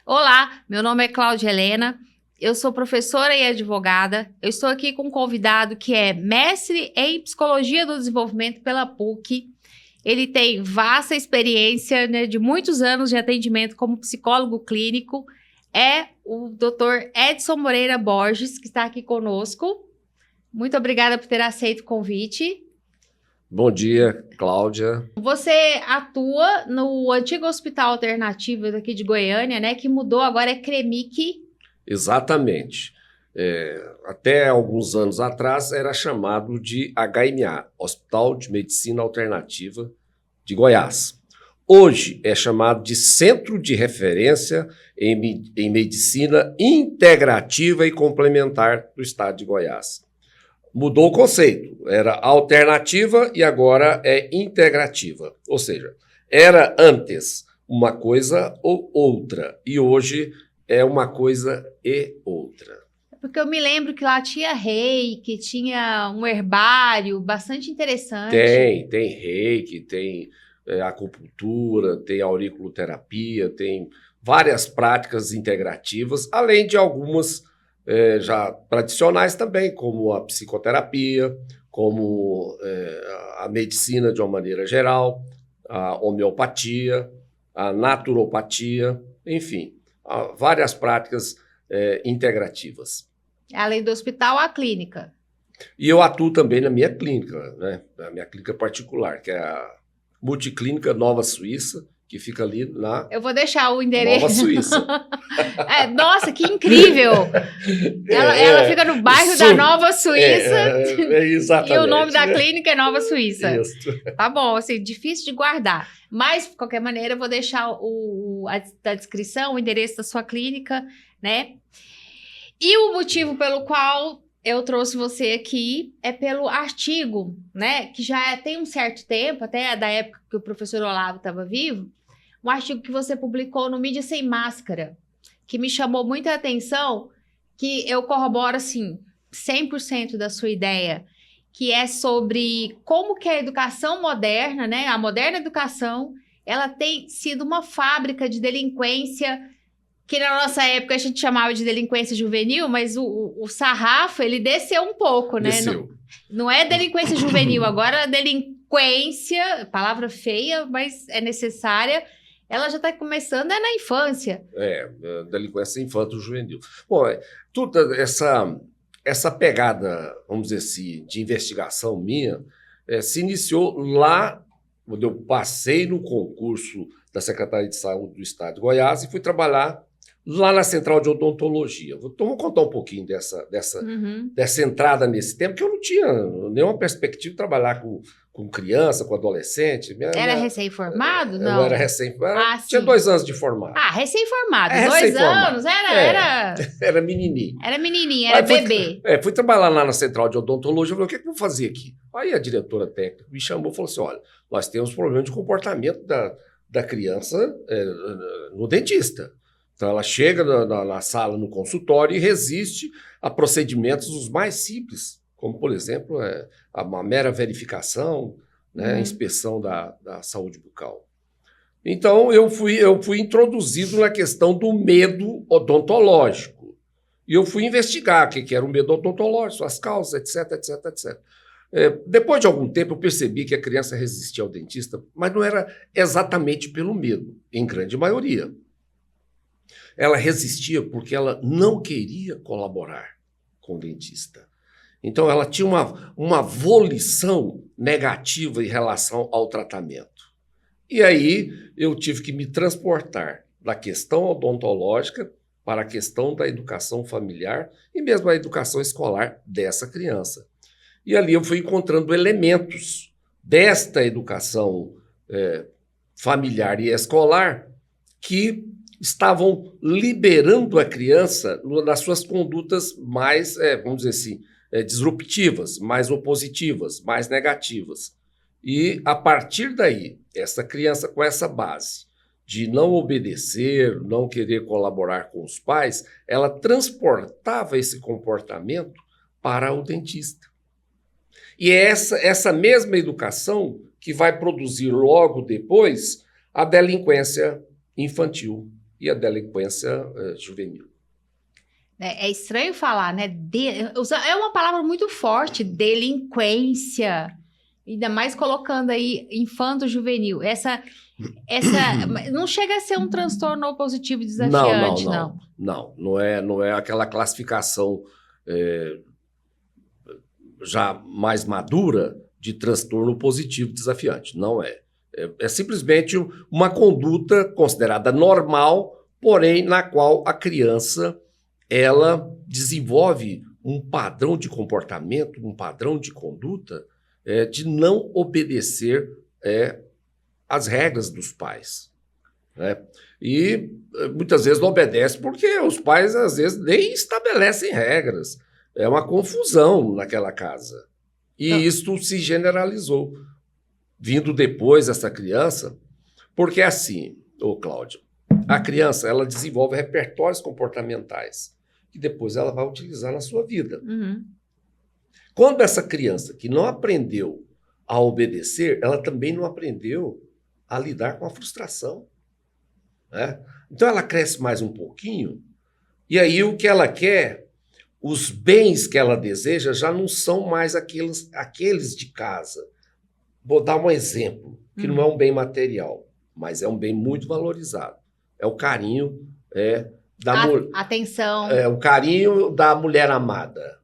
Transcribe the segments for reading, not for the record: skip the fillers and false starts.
Olá, meu nome é Cláudia Helena, eu sou professora e advogada. Eu estou aqui com um convidado que é mestre em Psicologia do Desenvolvimento pela PUC. Ele tem vasta experiência, né, de muitos anos de atendimento como psicólogo clínico. É o Dr. Edson Moreira Borges, que está aqui conosco. Muito obrigada por ter aceito o convite. Bom dia, Cláudia. Você atua no antigo Hospital Alternativo daqui de Goiânia, né? Que mudou, agora é CREMIC. Exatamente. Até alguns anos atrás era chamado de HMA, Hospital de Medicina Alternativa de Goiás. Hoje é chamado de Centro de Referência em Medicina Integrativa e Complementar do Estado de Goiás. Mudou o conceito, era alternativa e agora é integrativa. Ou seja, era antes uma coisa ou outra e hoje é uma coisa e outra. Porque eu me lembro que lá tinha reiki, tinha um herbário bastante interessante. Tem reiki, tem acupuntura, tem auriculoterapia, tem várias práticas integrativas, além de algumas já tradicionais também, como a psicoterapia, como a medicina de uma maneira geral, a homeopatia, a naturopatia, enfim, várias práticas integrativas. Além do hospital, a clínica. E eu atuo também na minha clínica, né? Na minha clínica particular, que é a Multiclínica Nova Suíça, que fica ali na... Eu vou deixar o endereço. Nova Suíça. Nossa, que incrível! Ela fica no bairro da Nova Suíça. Exatamente. E o nome da clínica é Nova Suíça. Isso. Tá bom, assim, difícil de guardar. Mas, de qualquer maneira, eu vou deixar a descrição, o endereço da sua clínica, né? E o motivo pelo qual eu trouxe você aqui é pelo artigo, né? Que já tem um certo tempo, até da época que o professor Olavo estava vivo, um artigo que você publicou no Mídia Sem Máscara, que me chamou muita atenção, que eu corroboro, assim, 100% da sua ideia, que é sobre como que a educação moderna, né? A moderna educação, ela tem sido uma fábrica de delinquência, que na nossa época a gente chamava de delinquência juvenil, mas o sarrafo, ele desceu um pouco, né? Desceu. Não é delinquência juvenil, agora a delinquência, palavra feia, mas é necessária, ela já está começando na infância. Delinquência infanto-juvenil. Bom, toda essa pegada, vamos dizer assim, de investigação minha, se iniciou lá, quando eu passei no concurso da Secretaria de Saúde do Estado de Goiás e fui trabalhar lá na Central de Odontologia. Vou contar um pouquinho dessa entrada nesse tempo, que eu não tinha nenhuma perspectiva de trabalhar com criança, com adolescente. Era recém-formado? Não. Eu era recém-formado. Tinha 2 anos de formado. Recém-formado. 2 anos? Era menininho. Era menininho, era bebê. Fui trabalhar lá na Central de Odontologia. Eu falei, o que eu vou fazer aqui? Aí a diretora técnica me chamou e falou assim, olha, nós temos problema de comportamento da criança no dentista. Então, ela chega na sala, no consultório, e resiste a procedimentos os mais simples, como, por exemplo, uma mera verificação, né, inspeção da saúde bucal. Então, eu fui introduzido na questão do medo odontológico. E eu fui investigar o que era o medo odontológico, as causas, etc, etc, etc. Depois de algum tempo, eu percebi que a criança resistia ao dentista, mas não era exatamente pelo medo, em grande maioria. Ela resistia porque ela não queria colaborar com o dentista. Então, ela tinha uma volição negativa em relação ao tratamento. E aí, eu tive que me transportar da questão odontológica para a questão da educação familiar e mesmo a educação escolar dessa criança. E ali eu fui encontrando elementos desta educação familiar e escolar que estavam liberando a criança nas suas condutas mais, vamos dizer assim, disruptivas, mais opositivas, mais negativas. E, a partir daí, essa criança com essa base de não obedecer, não querer colaborar com os pais, ela transportava esse comportamento para o dentista. E é essa mesma educação que vai produzir logo depois a delinquência infantil e a delinquência juvenil. É estranho falar, né? É uma palavra muito forte, delinquência. Ainda mais colocando aí infanto-juvenil. Essa não chega a ser um transtorno opositivo desafiante, não. Não é aquela classificação já mais madura de transtorno positivo desafiante. Não é. É simplesmente uma conduta considerada normal, porém na qual a criança ela desenvolve um padrão de comportamento, um padrão de conduta de não obedecer às regras dos pais. Né? E muitas vezes não obedece porque os pais, às vezes, nem estabelecem regras. É uma confusão naquela casa. E isso se generalizou. Vindo depois essa criança, porque assim, Cláudio, a criança ela desenvolve repertórios comportamentais que depois ela vai utilizar na sua vida. Uhum. Quando essa criança que não aprendeu a obedecer, ela também não aprendeu a lidar com a frustração. Né? Então ela cresce mais um pouquinho, e aí o que ela quer, os bens que ela deseja já não são mais aqueles de casa. Vou dar um exemplo, que não é um bem material, mas é um bem muito valorizado. É o carinho da mulher. Atenção. O carinho da mulher amada.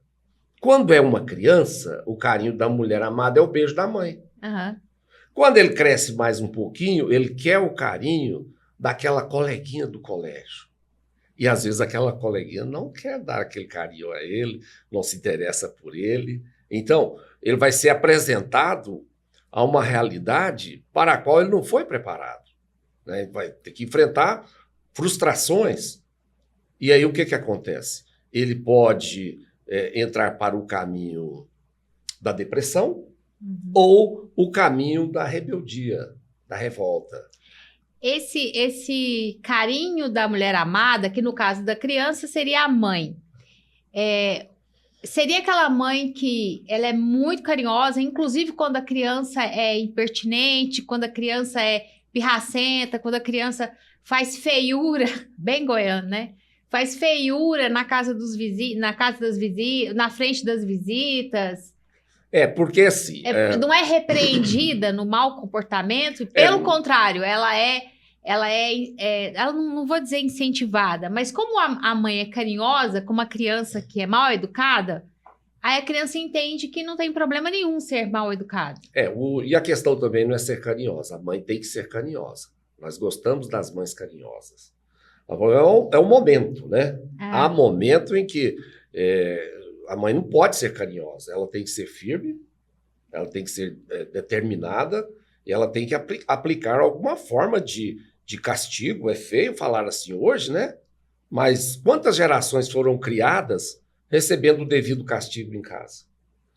Quando é uma criança, o carinho da mulher amada é o beijo da mãe. Uhum. Quando ele cresce mais um pouquinho, ele quer o carinho daquela coleguinha do colégio. E às vezes aquela coleguinha não quer dar aquele carinho a ele, não se interessa por ele. Então, ele vai ser apresentado a uma realidade para a qual ele não foi preparado. Né? Ele vai ter que enfrentar frustrações. E aí o que acontece? Ele pode entrar para o caminho da depressão ou o caminho da rebeldia, da revolta. Esse carinho da mulher amada, que no caso da criança seria a mãe, seria aquela mãe que ela é muito carinhosa, inclusive quando a criança é impertinente, quando a criança é pirracenta, quando a criança faz feiura, bem goiano, né? Faz feiura na casa dos vizinhos, na frente das visitas. Porque assim... Não é repreendida no mau comportamento, e pelo contrário, ela não vou dizer incentivada, mas como a mãe é carinhosa, como a criança que é mal educada, aí a criança entende que não tem problema nenhum ser mal educado. E a questão também não é ser carinhosa, a mãe tem que ser carinhosa. Nós gostamos das mães carinhosas. É um momento, né? Há momento em que a mãe não pode ser carinhosa, ela tem que ser firme, ela tem que ser determinada, e ela tem que aplicar alguma forma de castigo. É feio falar assim hoje, né? Mas quantas gerações foram criadas recebendo o devido castigo em casa?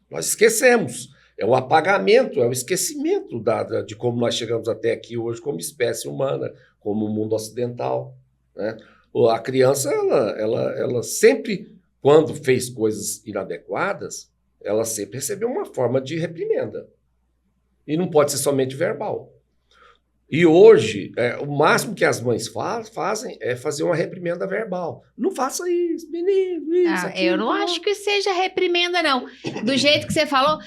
Nós esquecemos. É o apagamento, é o esquecimento de como nós chegamos até aqui hoje como espécie humana, como mundo ocidental. Né? A criança, ela sempre, quando fez coisas inadequadas, ela sempre recebeu uma forma de reprimenda. E não pode ser somente verbal. E hoje, o máximo que as mães fazem é fazer uma reprimenda verbal. Não faça isso, menino, isso, aquilo. Eu não acho que seja reprimenda, não. Do jeito que você falou,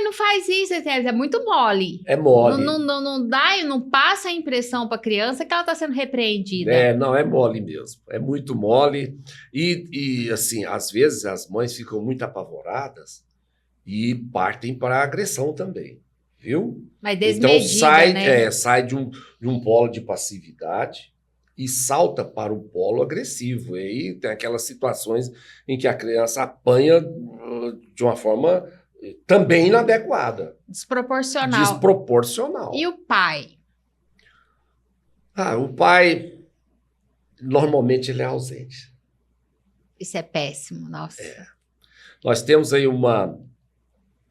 não faz isso, é muito mole. É mole. Não passa a impressão para a criança que ela está sendo repreendida. Não, é mole mesmo. É muito mole. E, assim, às vezes as mães ficam muito apavoradas e partem para a agressão também. Viu? Mas desmedida, então sai de um polo de passividade e salta para um polo agressivo. E aí tem aquelas situações em que a criança apanha de uma forma também inadequada. Desproporcional. E o pai? O pai, normalmente, ele é ausente. Isso é péssimo, nossa. Nós temos aí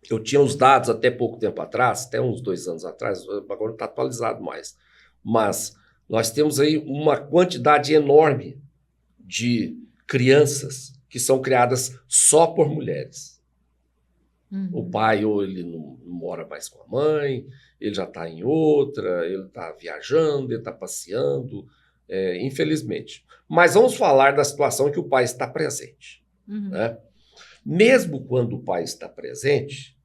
Eu tinha os dados até pouco tempo atrás, até uns 2 anos atrás, agora não está atualizado mais. Mas nós temos aí uma quantidade enorme de crianças que são criadas só por mulheres. O pai, ou ele não mora mais com a mãe, ele já está em outra, ele está viajando, ele está passeando, infelizmente. Mas vamos falar da situação que o pai está presente. Né? Mesmo quando o pai está presente,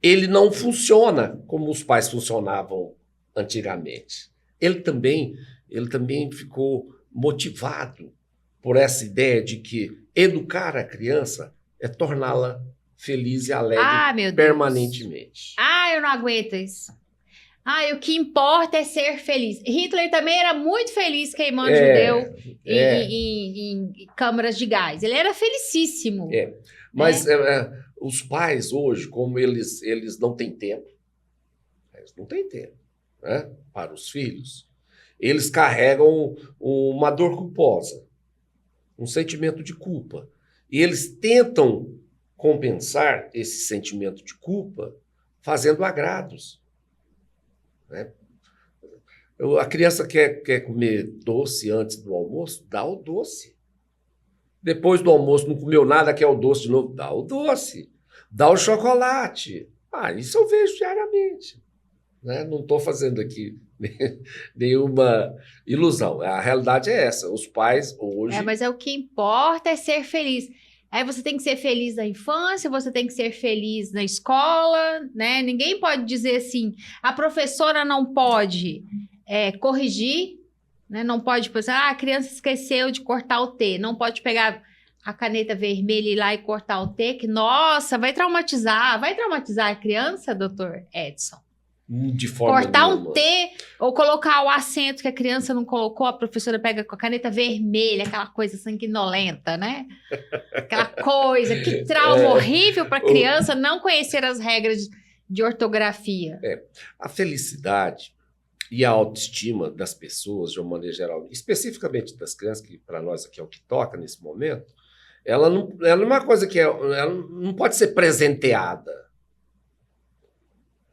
ele não funciona como os pais funcionavam antigamente. Ele também ficou motivado por essa ideia de que educar a criança é torná-la feliz e alegre permanentemente. Eu não aguento isso. O que importa é ser feliz. Hitler também era muito feliz queimando judeu em câmaras de gás. Ele era felicíssimo. Mas os pais hoje, como eles não têm tempo, né, para os filhos, eles carregam uma dor culposa, um sentimento de culpa. E eles tentam compensar esse sentimento de culpa fazendo agrados. Né? A criança quer comer doce antes do almoço? Dá o doce. Depois do almoço não comeu nada, quer o doce de novo? Dá o doce. Dá o chocolate. Isso eu vejo diariamente. Né? Não estou fazendo aqui nenhuma ilusão. A realidade é essa. Os pais hoje... Mas o que importa é ser feliz. Aí você tem que ser feliz na infância, você tem que ser feliz na escola, né? Ninguém pode dizer assim, a professora não pode corrigir, né? Não pode pensar, a criança esqueceu de cortar o T, não pode pegar a caneta vermelha e ir lá e cortar o T, que, nossa, vai traumatizar a criança, doutor Edson? De forma cortar nenhuma. um T ou colocar o acento que a criança não colocou, a professora pega com a caneta vermelha, aquela coisa sanguinolenta, né? Aquela coisa, que trauma horrível para a criança não conhecer as regras de ortografia. A felicidade e a autoestima das pessoas, de uma maneira geral, especificamente das crianças, que para nós aqui é o que toca nesse momento, ela não é uma coisa que ela não pode ser presenteada.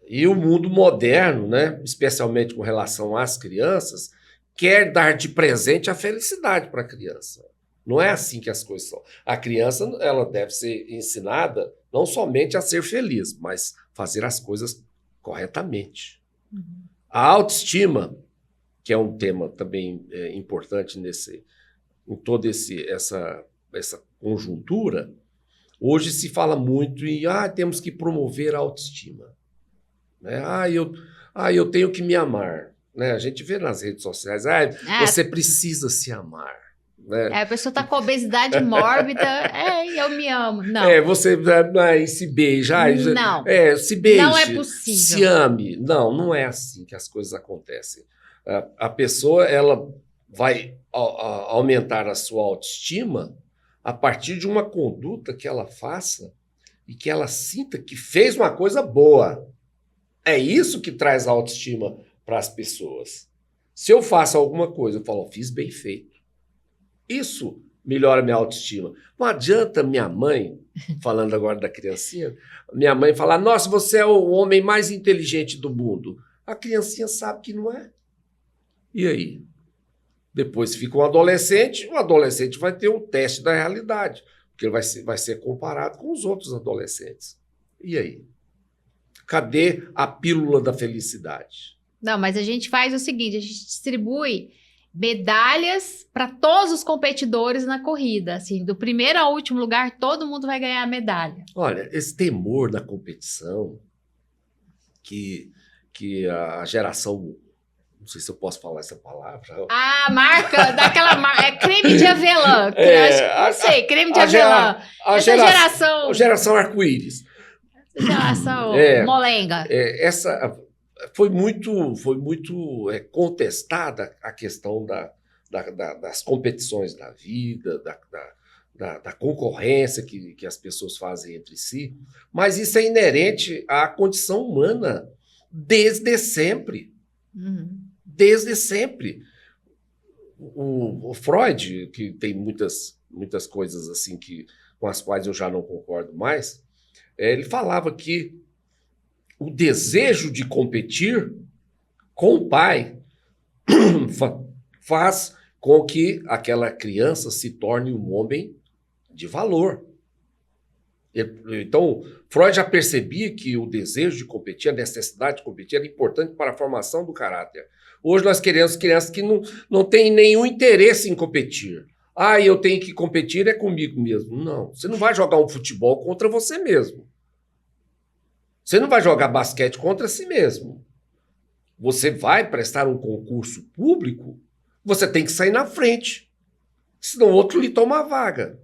E o mundo moderno, né, especialmente com relação às crianças, quer dar de presente a felicidade para a criança. Não é assim que as coisas são. A criança ela deve ser ensinada não somente a ser feliz, mas fazer as coisas corretamente. A autoestima, que é um tema também importante em toda essa conjuntura, hoje se fala muito em temos que promover a autoestima. Né? Eu tenho que me amar. Né? A gente vê nas redes sociais, você precisa se amar. Né? A pessoa está com obesidade mórbida, eu me amo. Não. Você se beija. Não. Se beije. Não é possível. Se ame. Não é assim que as coisas acontecem. A pessoa ela vai aumentar a sua autoestima a partir de uma conduta que ela faça e que ela sinta que fez uma coisa boa. É isso que traz autoestima para as pessoas. Se eu faço alguma coisa, eu falo, fiz bem feito. Isso melhora minha autoestima. Não adianta minha mãe, falando agora da criancinha, minha mãe falar, nossa, você é o homem mais inteligente do mundo. A criancinha sabe que não é. E aí? Depois fica um adolescente, o adolescente vai ter um teste da realidade, porque ele vai ser comparado com os outros adolescentes. E aí? Cadê a pílula da felicidade? Não, mas a gente faz o seguinte, a gente distribui medalhas para todos os competidores na corrida. Assim, do primeiro ao último lugar, todo mundo vai ganhar a medalha. Olha, esse temor da competição que a geração... Não sei se eu posso falar essa palavra. Marca, daquela creme de avelã. Não sei, creme de avelã. A geração arco-íris. Geração molenga. Essa foi muito contestada a questão das competições da vida, da concorrência que as pessoas fazem entre si, mas isso é inerente à condição humana desde sempre. Desde sempre. O Freud, que tem muitas coisas assim com as quais eu já não concordo mais, ele falava que o desejo de competir com o pai faz com que aquela criança se torne um homem de valor. Então, Freud já percebia que o desejo de competir, a necessidade de competir era importante para a formação do caráter. Hoje nós queremos crianças que não têm nenhum interesse em competir. Eu tenho que competir é comigo mesmo. Não, você não vai jogar um futebol contra você mesmo. Você não vai jogar basquete contra si mesmo. Você vai prestar um concurso público, você tem que sair na frente. Senão outro lhe toma a vaga.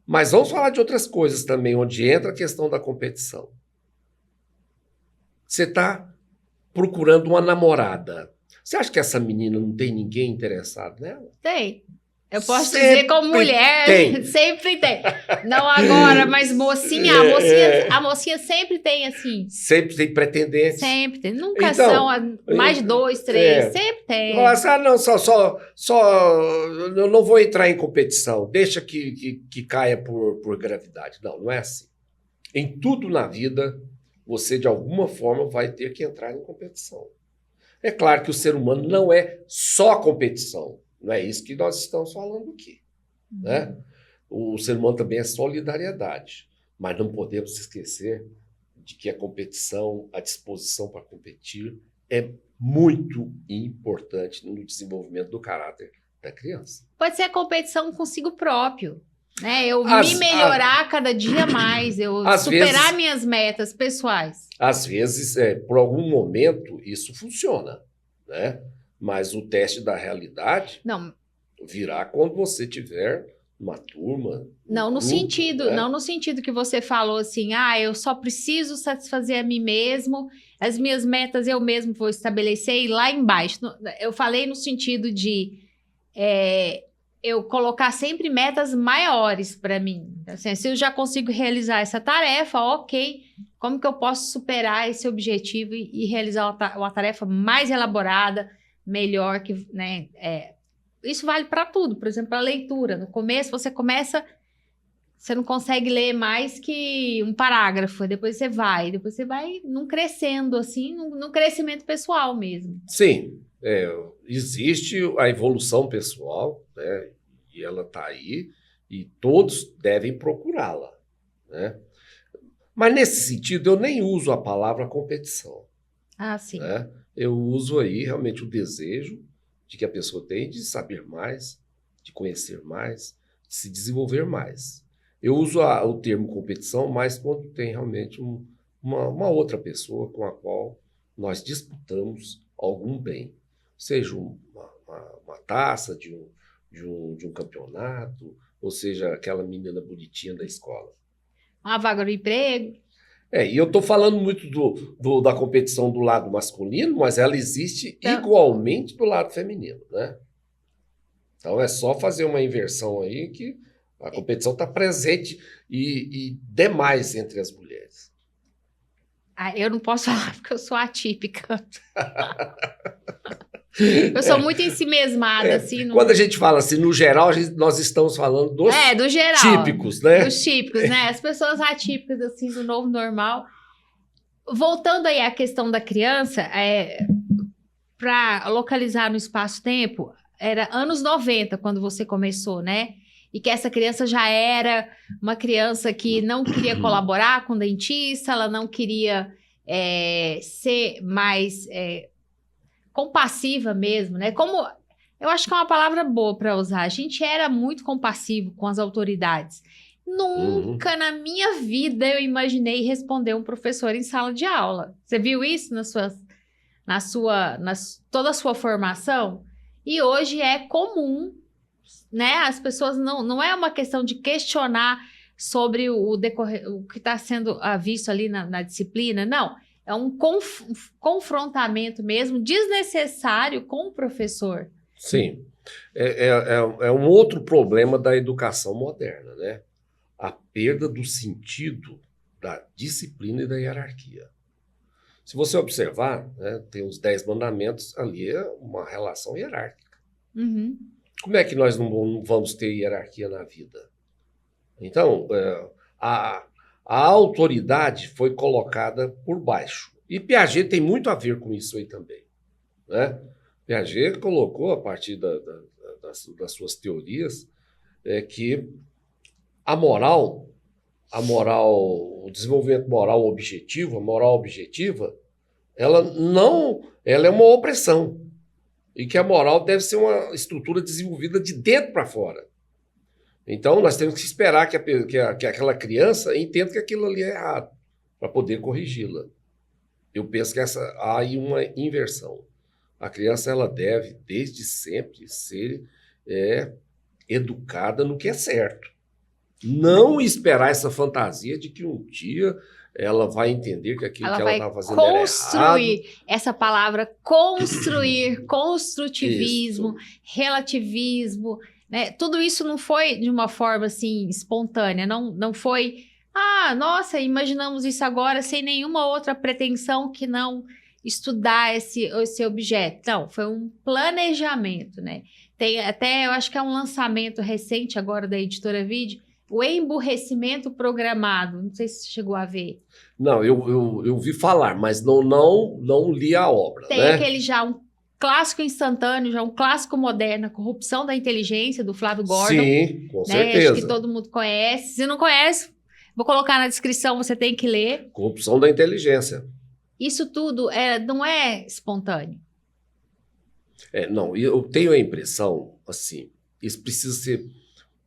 Mas vamos falar de outras coisas também, onde entra a questão da competição. Você está procurando uma namorada. Você acha que essa menina não tem ninguém interessado nela? Tem. Eu posso dizer como mulher, sempre tem. Não agora, mas mocinha, a mocinha sempre tem, assim. Sempre tem pretendentes. Sempre tem. Nunca são mais de 2, 3, sempre tem. Eu não vou entrar em competição, deixa que caia por gravidade. Não é assim. Em tudo na vida, você de alguma forma vai ter que entrar em competição. É claro que o ser humano não é só competição. Não é isso que nós estamos falando aqui. Né? O ser humano também é solidariedade. Mas não podemos esquecer de que a competição, a disposição para competir, é muito importante no desenvolvimento do caráter da criança. Pode ser a competição consigo próprio. Né? Eu me melhorar cada dia mais, eu superar minhas metas pessoais. Às vezes, por algum momento, isso funciona, né? Mas o teste da realidade virá quando você tiver uma turma. Não no sentido, né? Não no sentido que você falou assim, eu só preciso satisfazer a mim mesmo, as minhas metas eu mesmo vou estabelecer e lá embaixo. Eu falei no sentido de eu colocar sempre metas maiores para mim. Assim, se eu já consigo realizar essa tarefa, ok. Como que eu posso superar esse objetivo e realizar uma tarefa mais elaborada, melhor, que, né? Isso vale para tudo. Por exemplo, a leitura. No começo, você não consegue ler mais que um parágrafo. Depois você vai num crescendo, assim, num crescimento pessoal mesmo. Sim. Existe a evolução pessoal, né? E ela está aí, e todos devem procurá-la, né? Mas nesse sentido, eu nem uso a palavra competição. Sim. Né? Eu uso aí realmente o desejo de que a pessoa tem de saber mais, de conhecer mais, de se desenvolver mais. Eu uso o termo competição mais quando tem realmente uma outra pessoa com a qual nós disputamos algum bem. Seja uma taça de um campeonato, ou seja, aquela menina bonitinha da escola. Uma vaga no emprego. E eu estou falando muito da competição do lado masculino, mas ela existe igualmente do lado feminino, né? Então é só fazer uma inversão aí que a competição está presente e demais entre as mulheres. Eu não posso falar porque eu sou atípica. Eu sou muito ensimesmada, assim. Quando a gente fala assim, no geral, nós estamos falando dos do geral, típicos, né? Dos típicos, né? As pessoas atípicas, assim, do novo normal. Voltando aí à questão da criança, para localizar no espaço-tempo, era anos 90 quando você começou, né? E que essa criança já era uma criança que não queria colaborar com o dentista, ela não queria ser mais... compassiva mesmo, né? Como eu acho que é uma palavra boa para usar. A gente era muito compassivo com as autoridades. Nunca na minha vida eu imaginei responder um professor em sala de aula. Você viu isso toda a sua formação? E hoje é comum, né? As pessoas não é uma questão de questionar sobre o que está sendo visto ali na disciplina, não. É um confrontamento mesmo desnecessário com o professor. Sim. É um outro problema da educação moderna, né? A perda do sentido da disciplina e da hierarquia. Se você observar, né, tem os 10 mandamentos, ali é uma relação hierárquica. Uhum. Como é que nós não vamos ter hierarquia na vida? Então, a autoridade foi colocada por baixo. E Piaget tem muito a ver com isso aí também, né? Piaget colocou, a partir das suas teorias, que a moral o desenvolvimento moral objetivo, a moral objetiva, ela é uma opressão. E que a moral deve ser uma estrutura desenvolvida de dentro para fora. Então, nós temos que esperar que aquela criança entenda que aquilo ali é errado, para poder corrigi-la. Eu penso que há aí uma inversão. A criança ela deve, desde sempre, ser educada no que é certo. Não esperar essa fantasia de que um dia ela vai entender que aquilo que ela está fazendo era errado. Construir essa palavra, construir, construtivismo, relativismo, né? Tudo isso não foi de uma forma assim espontânea, não foi, nossa, imaginamos isso agora sem nenhuma outra pretensão que não estudar esse objeto. Não, foi um planejamento, né? Tem até, eu acho que é um lançamento recente agora da Editora Vide, o emburrecimento programado. Não sei se você chegou a ver. Não, eu vi falar, mas não li a obra. Tem aquele já um clássico instantâneo, já um clássico moderno, a Corrupção da Inteligência, do Flávio Gordon. Sim, com certeza. Acho que todo mundo conhece. Se não conhece, vou colocar na descrição, você tem que ler. Corrupção da Inteligência. Isso tudo não é espontâneo. Não, eu tenho a impressão, assim, isso precisa ser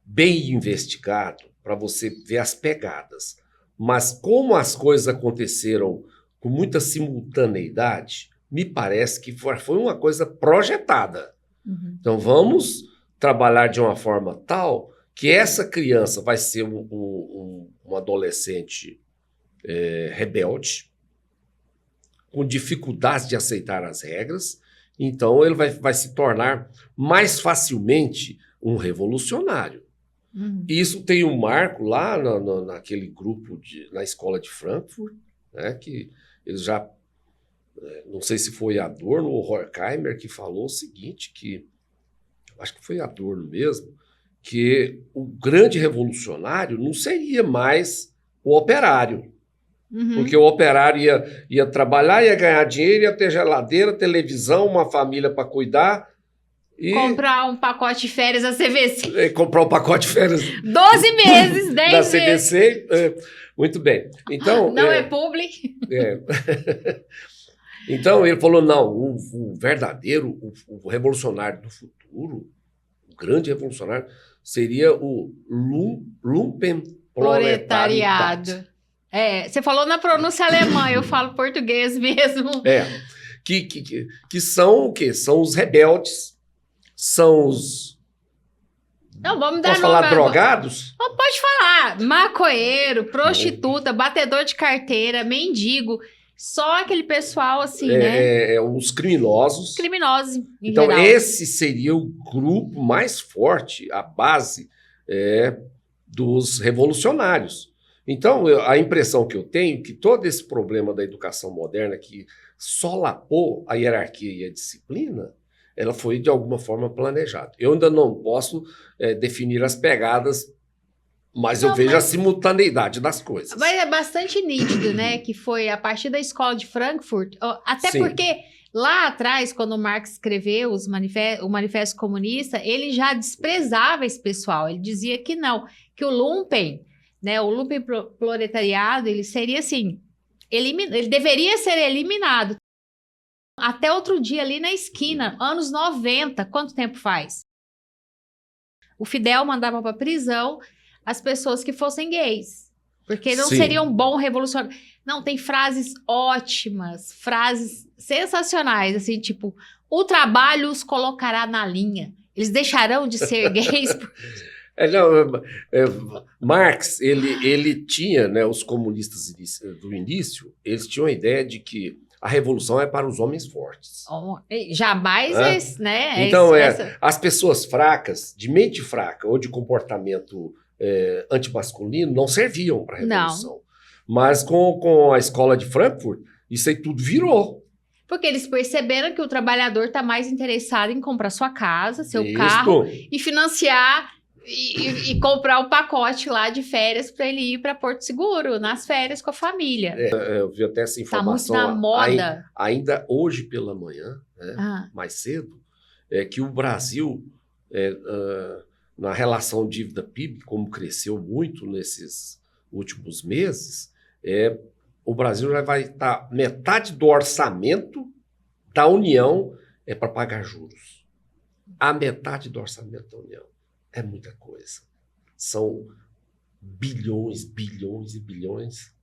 bem investigado para você ver as pegadas. Mas como as coisas aconteceram com muita simultaneidade, me parece que foi uma coisa projetada. Uhum. Então vamos trabalhar de uma forma tal que essa criança vai ser um adolescente rebelde, com dificuldades de aceitar as regras, então ele vai se tornar mais facilmente um revolucionário. Uhum. Isso tem um marco lá naquele grupo na escola de Frankfurt, né, que eles já, não sei se foi Adorno ou Horkheimer que falou o seguinte, que acho que foi Adorno mesmo, que o grande revolucionário não seria mais o operário, porque o operário ia trabalhar, ia ganhar dinheiro, ia ter geladeira, televisão, uma família para cuidar, e comprar um pacote de férias da CVC. Comprar um pacote de férias 12 meses, 10 da meses. CVC. Muito bem. Então, não é public. Então, ele falou, não, o verdadeiro, o revolucionário do futuro, o grande revolucionário, seria o Lumpenproletariado. Você falou na pronúncia alemã, eu falo português mesmo. Que são o quê? São os rebeldes. São os... Não, vamos dar Posso falar drogados? Não, pode falar. Maconheiro, prostituta, batedor de carteira, mendigo. Só aquele pessoal assim, né? Os criminosos. Criminosos, em então, geral. Esse seria o grupo mais forte, a base dos revolucionários. Então, a impressão que eu tenho é que todo esse problema da educação moderna que solapou a hierarquia e a disciplina, ela foi, de alguma forma, planejada. Eu ainda não posso definir as pegadas, mas eu vejo a simultaneidade das coisas. Mas é bastante nítido, né? Que foi a partir da escola de Frankfurt, até Sim. Porque lá atrás, quando Marx escreveu o Manifesto Comunista, ele já desprezava esse pessoal. Ele dizia que não, que o Lumpen, né, o Lumpenproletariado, ele seria assim, ele deveria ser eliminado. Até outro dia ali na esquina, anos 90, quanto tempo faz? O Fidel mandava para prisão as pessoas que fossem gays, porque não Sim. seriam bom revolucionário. Não, tem frases ótimas, frases sensacionais, assim, tipo, o trabalho os colocará na linha. Eles deixarão de ser gays. Marx, ele tinha, né, os comunistas do início, eles tinham a ideia de que a revolução é para os homens fortes. Jamais, né? Então, as pessoas fracas, de mente fraca ou de comportamento antimasculino, não serviam para a revolução. Não. Mas com a escola de Frankfurt, isso aí tudo virou. Porque eles perceberam que o trabalhador está mais interessado em comprar sua casa, seu carro e financiar e comprar o pacote lá de férias para ele ir para Porto Seguro, nas férias com a família. Eu vi até essa informação. Tá muito na moda. Ainda hoje pela manhã, né, mais cedo, que o Brasil, na relação dívida-PIB, como cresceu muito últimos meses, o Brasil já vai estar metade do orçamento da União para pagar juros. A metade do orçamento da União. É muita coisa. São bilhões, bilhões e bilhões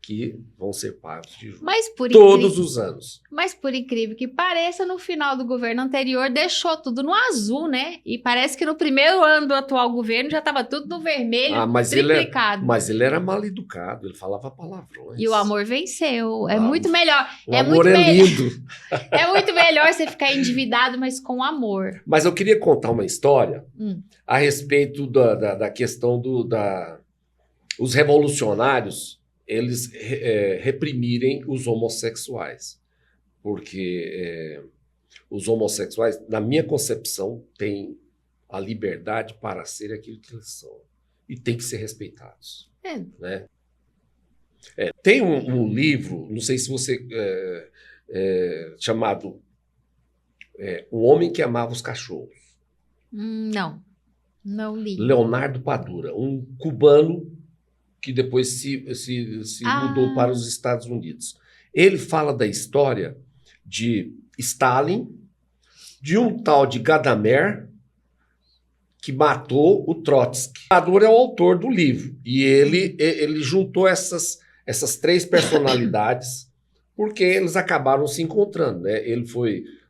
que vão ser pagos de juros todos os anos. Mas por incrível que pareça, no final do governo anterior deixou tudo no azul, né? E parece que no primeiro ano do atual governo já estava tudo no vermelho, triplicado. Mas ele era mal educado, ele falava palavrões. E o amor venceu. É muito melhor. O amor é lindo. É muito melhor você ficar endividado, mas com amor. Mas eu queria contar uma história a respeito da questão os revolucionários eles reprimirem os homossexuais. Porque os homossexuais, na minha concepção, têm a liberdade para ser aquilo que eles são. E têm que ser respeitados. Né? Tem um livro, não sei se você... chamado O Homem que Amava os Cachorros. Não li. Leonardo Padura, um cubano que depois se mudou para os Estados Unidos. Ele fala da história de Stalin, de um tal de Gadamer, que matou o Trotsky. Padura é o autor do livro, e ele juntou essas três personalidades, porque eles acabaram se encontrando. Né?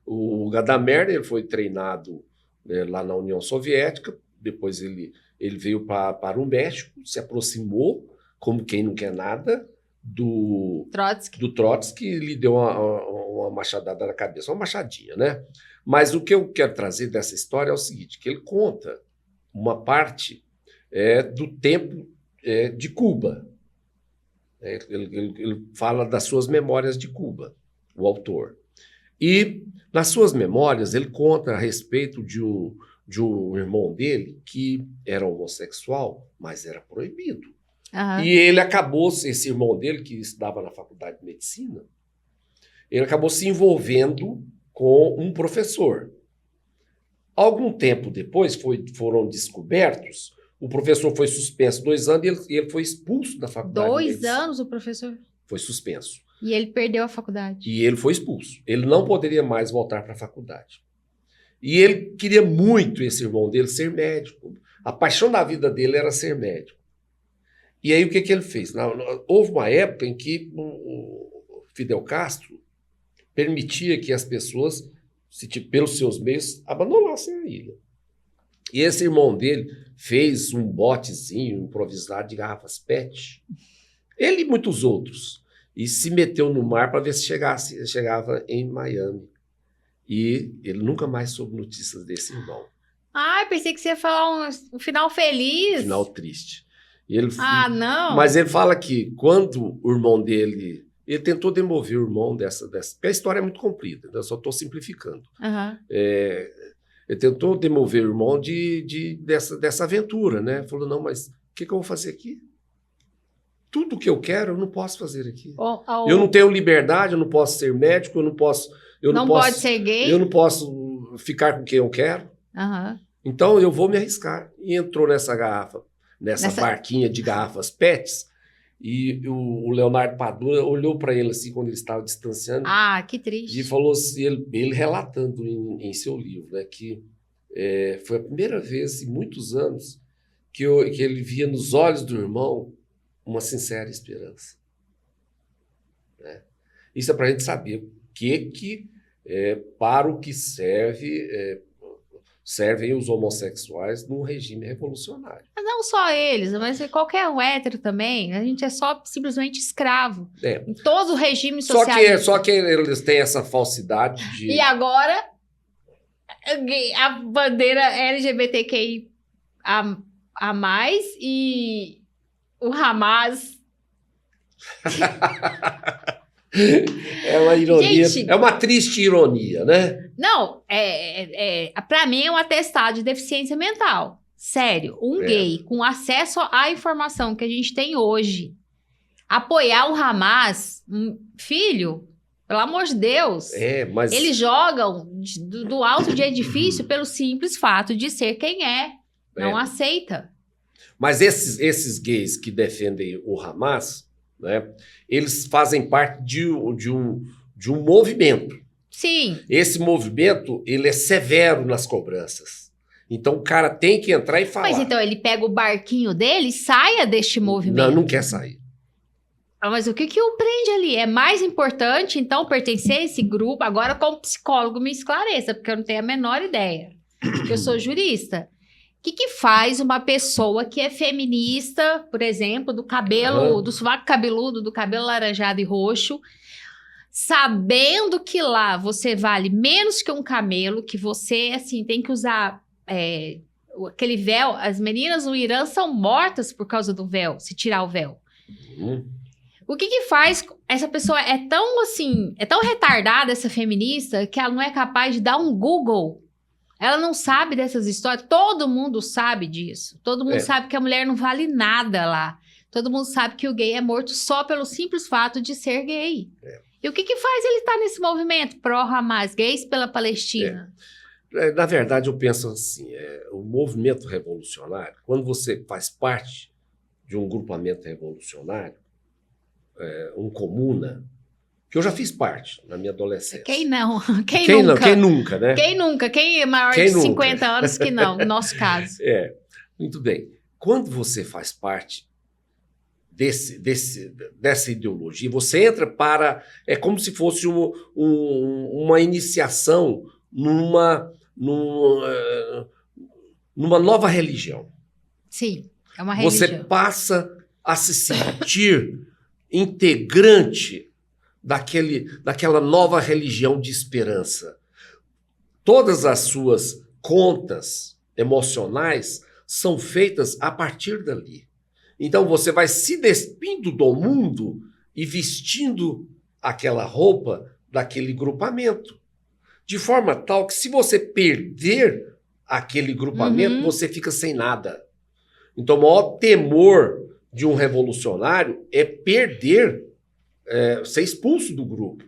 O Gadamer, ele foi treinado lá na União Soviética, depois ele veio para o México, se aproximou, como quem não quer nada, do Trotsky, e lhe deu uma machadada na cabeça, uma machadinha, né? Mas o que eu quero trazer dessa história é o seguinte, que ele conta uma parte do tempo de Cuba. Ele fala das suas memórias de Cuba, o autor. E, nas suas memórias, ele conta a respeito de um irmão dele que era homossexual, mas era proibido. E ele acabou, esse irmão dele, que estudava na faculdade de medicina, ele acabou se envolvendo com um professor. Algum tempo depois foram descobertos, o professor foi suspenso 2 anos e ele foi expulso da faculdade. 2 anos o professor? Foi suspenso. E ele perdeu a faculdade. E ele foi expulso. Ele não poderia mais voltar para a faculdade. E ele queria muito, esse irmão dele, ser médico. A paixão da vida dele era ser médico. E aí o que ele fez? Houve uma época em que o Fidel Castro permitia que as pessoas, pelos seus meios, abandonassem a ilha. E esse irmão dele fez um botezinho improvisado de garrafas PET. Ele e muitos outros. E se meteu no mar para ver se chegava em Miami. E ele nunca mais soube notícias desse irmão. Pensei que você ia falar um final feliz. Um final triste. Não. Mas ele fala que quando o irmão dele... Ele tentou demover o irmão dessa... Porque a história é muito comprida, eu só estou simplificando. Ele tentou demover o irmão dessa aventura, né? Falou, não, mas o que eu vou fazer aqui? Tudo que eu quero, eu não posso fazer aqui. Eu não tenho liberdade, eu não posso ser médico, eu não posso... pode ser gay? Eu não posso ficar com quem eu quero. Então, eu vou me arriscar. E entrou nessa barquinha de garrafas PETs, e o Leonardo Padura olhou para ele assim, quando ele estava distanciando. Que triste. E falou assim, ele relatando em seu livro, né, que foi a primeira vez em muitos anos que ele via nos olhos do irmão uma sincera esperança. Né? Isso é para a gente saber para o que servem os homossexuais num regime revolucionário. Mas não só eles, mas qualquer um hétero também. A gente é só simplesmente escravo. Em todo o regime social. Só que eles têm essa falsidade de... E agora, a bandeira LGBTQI a mais e o Hamas... É uma ironia, Gente, é uma triste ironia, né? Não, para mim é um atestado de deficiência mental. Sério, gay com acesso à informação que a gente tem hoje, apoiar o Hamas, filho, pelo amor de Deus, mas... eles jogam do alto de edifício pelo simples fato de ser quem é, não aceita. Mas esses gays que defendem o Hamas, né, eles fazem parte de um movimento. Sim. Esse movimento, ele é severo nas cobranças. Então, o cara tem que entrar e falar. Mas então ele pega o barquinho dele e saia deste movimento. Não quer sair. Mas o que o prende ali? É mais importante, então, pertencer a esse grupo? Agora, como psicólogo, me esclareça, porque eu não tenho a menor ideia. Porque eu sou jurista. O que faz uma pessoa que é feminista, por exemplo, do cabelo, do sovaco cabeludo, do cabelo laranjado e roxo, sabendo que lá você vale menos que um camelo, que você, assim, tem que usar aquele véu. As meninas no Irã são mortas por causa do véu, se tirar o véu. O que faz... Essa pessoa é tão, assim, é tão retardada, essa feminista, que ela não é capaz de dar um Google. Ela não sabe dessas histórias. Todo mundo sabe disso. Todo mundo sabe que a mulher não vale nada lá. Todo mundo sabe que o gay é morto só pelo simples fato de ser gay. E o que faz ele estar nesse movimento? Pró-Hamas, gays pela Palestina. Na verdade, eu penso assim, o movimento revolucionário, quando você faz parte de um grupamento revolucionário, um comuna, que eu já fiz parte na minha adolescência. Quem não? Quem nunca? Não? Quem nunca, né? Quem nunca? Quem é maior de 50 anos que não, no nosso caso. Muito bem. Quando você faz parte dessa ideologia, você entra para... É como se fosse uma iniciação numa nova religião. Sim, é uma religião. Você passa a se sentir integrante daquela nova religião de esperança. Todas as suas contas emocionais são feitas a partir dali. Então você vai se despindo do mundo e vestindo aquela roupa daquele grupamento. De forma tal que, se você perder aquele grupamento, você fica sem nada. Então, o maior temor de um revolucionário é perder, ser expulso do grupo.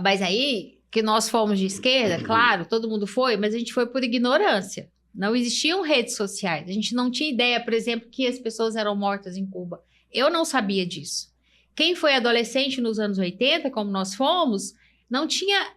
Mas aí, que nós fomos de esquerda, claro, todo mundo foi, mas a gente foi por ignorância. Não existiam redes sociais. A gente não tinha ideia, por exemplo, que as pessoas eram mortas em Cuba. Eu não sabia disso. Quem foi adolescente nos anos 80, como nós fomos, não tinha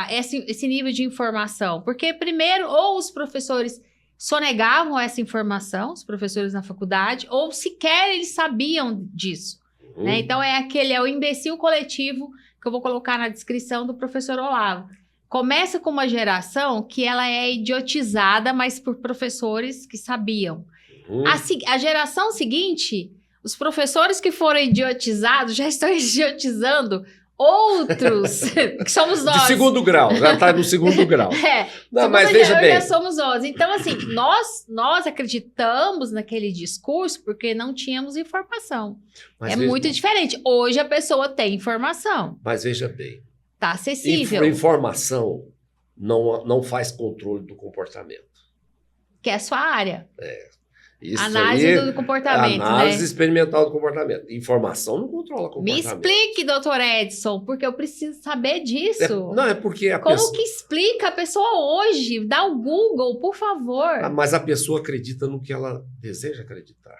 esse nível de informação. Porque, primeiro, ou os professores sonegavam essa informação, os professores na faculdade, ou sequer eles sabiam disso. Né? Então, é o imbecil coletivo que eu vou colocar na descrição do professor Olavo. Começa com uma geração que ela é idiotizada, mas por professores que sabiam. A geração seguinte, os professores que foram idiotizados já estão idiotizando outros, que somos nós. De segundo grau, já está no segundo grau. Não, mas veja bem. Já somos nós. Então, assim, nós acreditamos naquele discurso porque não tínhamos informação. Mas muito diferente. Hoje a pessoa tem informação. Mas veja bem. Está acessível. Informação não faz controle do comportamento. Que é a sua área. Isso análise do comportamento, análise experimental do comportamento. Informação não controla comportamento. Me explique, doutor Edson, porque eu preciso saber disso. Não, é porque a Como pessoa... que explica a pessoa hoje? Dá o Google, por favor. Mas a pessoa acredita no que ela deseja acreditar.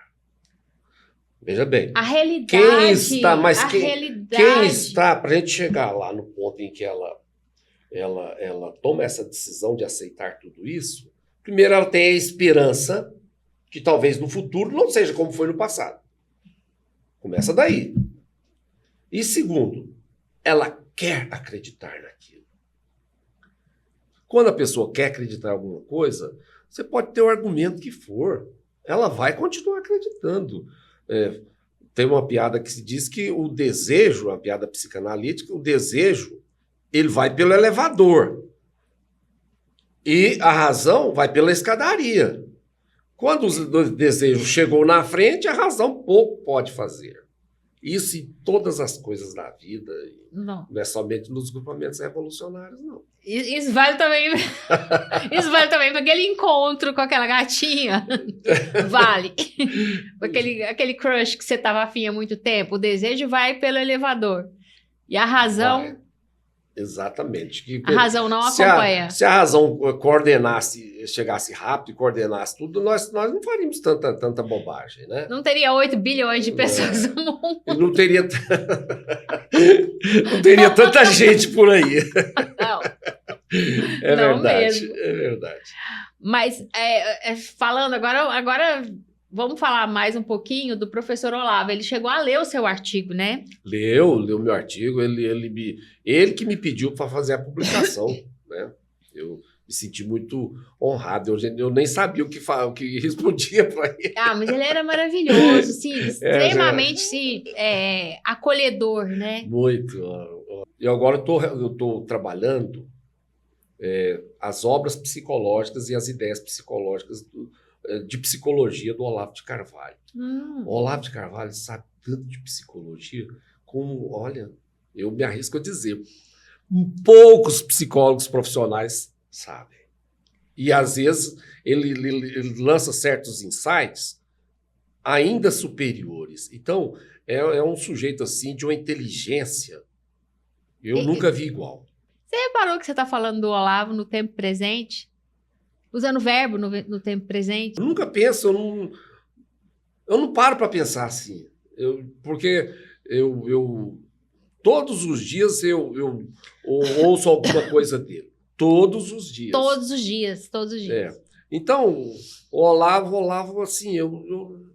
Veja bem. A realidade. Quem está, para a gente chegar lá no ponto em que ela toma essa decisão de aceitar tudo isso, primeiro ela tem a esperança que talvez no futuro não seja como foi no passado. Começa daí. E segundo, ela quer acreditar naquilo. Quando a pessoa quer acreditar em alguma coisa, você pode ter o argumento que for. Ela vai continuar acreditando. Tem uma piada que se diz que o desejo, a piada psicanalítica, o desejo, ele vai pelo elevador. E a razão vai pela escadaria. Quando o desejo chegou na frente, a razão pouco pode fazer. Isso em todas as coisas da vida. Não é somente nos grupamentos revolucionários, não. Isso vale também. Isso vale também para aquele encontro com aquela gatinha. Vale. Aquele crush que você estava afim há muito tempo. O desejo vai pelo elevador. E a razão Exatamente. A razão não se acompanha. Se a razão coordenasse, chegasse rápido e coordenasse tudo, nós não faríamos tanta bobagem, né? Não teria 8 bilhões de pessoas no mundo. Não teria, não teria tanta gente por aí. Não. É Não verdade, mesmo. é verdade. Mas, falando agora vamos falar mais um pouquinho do professor Olavo. Ele chegou a ler o seu artigo, né? Leu meu artigo, ele que me pediu para fazer a publicação, né? Eu me senti muito honrado, eu nem sabia o que respondia para ele. Ah, mas ele era maravilhoso, sim, extremamente acolhedor, né? Muito. E agora eu tô trabalhando as obras psicológicas e as ideias psicológicas de psicologia do Olavo de Carvalho. O Olavo de Carvalho sabe tanto de psicologia como, olha, eu me arrisco a dizer, poucos psicólogos profissionais sabem. E, às vezes, ele lança certos insights ainda superiores. Então, é um sujeito, assim, de uma inteligência eu nunca vi igual. Você reparou que você está falando do Olavo no tempo presente? Usando verbo no tempo presente? Eu nunca penso, eu não paro para pensar assim. Porque todos os dias eu ouço alguma coisa dele. Todos os dias. Todos os dias. Então, o Olavo, assim, eu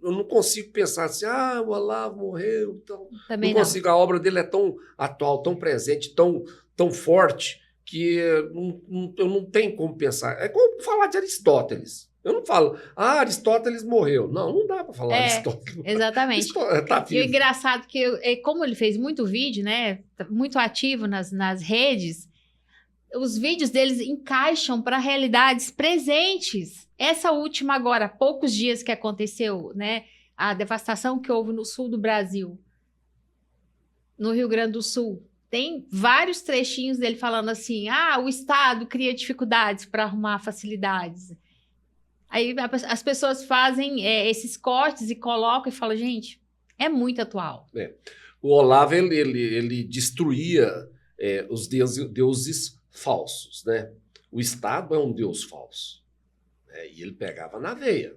não consigo pensar assim, o Olavo morreu. Então, Também não consigo. A obra dele é tão atual, tão presente, tão forte, que eu não tenho como pensar. É como falar de Aristóteles. Eu não falo, Aristóteles morreu. Não dá para falar Aristóteles. Exatamente. Tá vivo. E o engraçado que, como ele fez muito vídeo, né, muito ativo nas redes, os vídeos deles encaixam para realidades presentes. Essa última agora, há poucos dias que aconteceu, né, a devastação que houve no sul do Brasil, no Rio Grande do Sul, tem vários trechinhos dele falando assim, o Estado cria dificuldades para arrumar facilidades. Aí as pessoas fazem esses cortes e colocam e falam, gente, é muito atual. O Olavo, ele destruía os deuses falsos, né? O Estado é um deus falso. Né? E ele pegava na veia.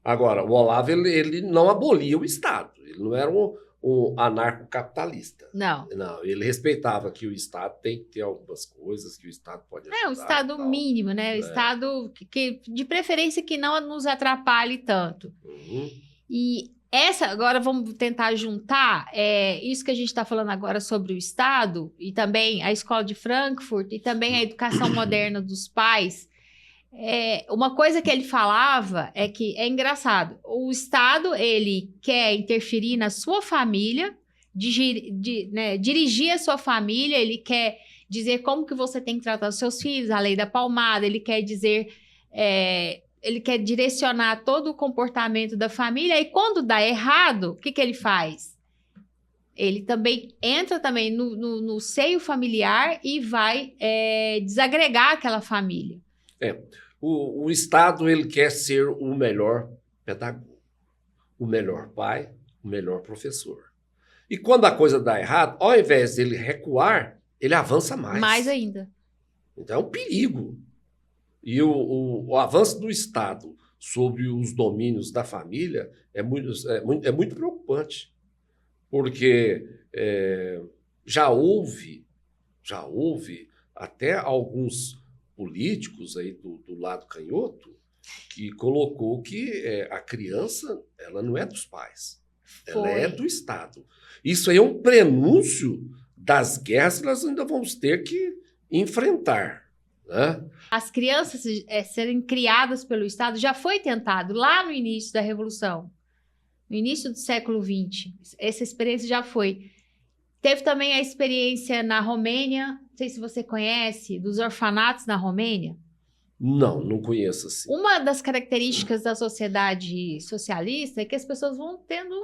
Agora, o Olavo, ele não abolia o Estado. Ele não era um anarcocapitalista. Não. Não, ele respeitava que o Estado tem que ter algumas coisas que o Estado pode ajudar. O Estado mínimo, né? O Estado que, de preferência, que não nos atrapalhe tanto. E agora vamos tentar juntar isso que a gente está falando agora sobre o Estado e também a Escola de Frankfurt e também a educação moderna dos pais. Uma coisa que ele falava é que é engraçado. O Estado, ele quer interferir na sua família, dirigir a sua família, ele quer dizer como que você tem que tratar os seus filhos, a lei da palmada, ele quer dizer... ele quer direcionar todo o comportamento da família, e quando dá errado, o que ele faz? Ele também entra também no seio familiar e vai desagregar aquela família. O Estado, ele quer ser o melhor pedagogo, o melhor pai, o melhor professor. E quando a coisa dá errado, ao invés dele recuar, ele avança mais. Mais ainda. Então é um perigo. E o avanço do Estado sobre os domínios da família é muito preocupante, porque já houve até alguns políticos aí do lado canhoto que colocou que a criança ela não é dos pais, ela é do Estado. Isso aí é um prenúncio das guerras que nós ainda vamos ter que enfrentar. Né? As crianças serem criadas pelo Estado já foi tentado lá no início da Revolução, no início do século XX. Essa experiência já foi. Teve também a experiência na Romênia, não sei se você conhece, dos orfanatos na Romênia. Não conheço assim. Uma das características da sociedade socialista é que as pessoas vão tendo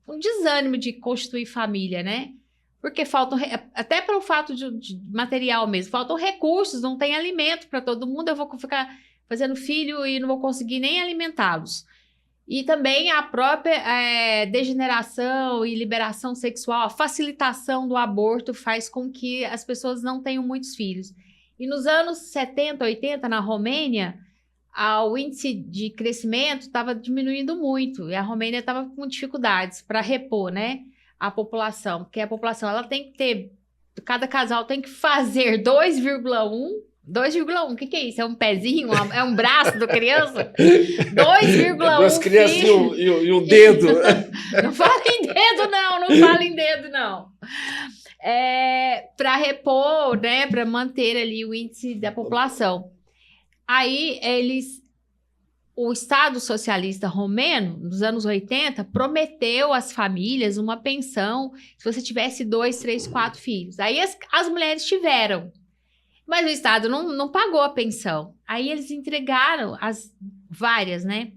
um desânimo de constituir família, né? Porque faltam, até pelo fato de material mesmo, faltam recursos, não tem alimento para todo mundo, eu vou ficar fazendo filho e não vou conseguir nem alimentá-los. E também a própria degeneração e liberação sexual, a facilitação do aborto faz com que as pessoas não tenham muitos filhos. E nos anos 70, 80, na Romênia, o índice de crescimento estava diminuindo muito. E a Romênia estava com dificuldades para repor, né, a população. Porque a população ela tem que ter, cada casal tem que fazer 2,1. 2,1, o que é isso? É um pezinho? É um braço da criança? 2,1 Duas crianças e o dedo. Não fala em dedo, não. Não fala em dedo, não. Para repor, né? Para manter ali o índice da população. Aí, o Estado Socialista Romeno, nos anos 80, prometeu às famílias uma pensão se você tivesse 2, 3, 4 filhos. Aí as mulheres tiveram. Mas o Estado não pagou a pensão. Aí eles entregaram as várias, né?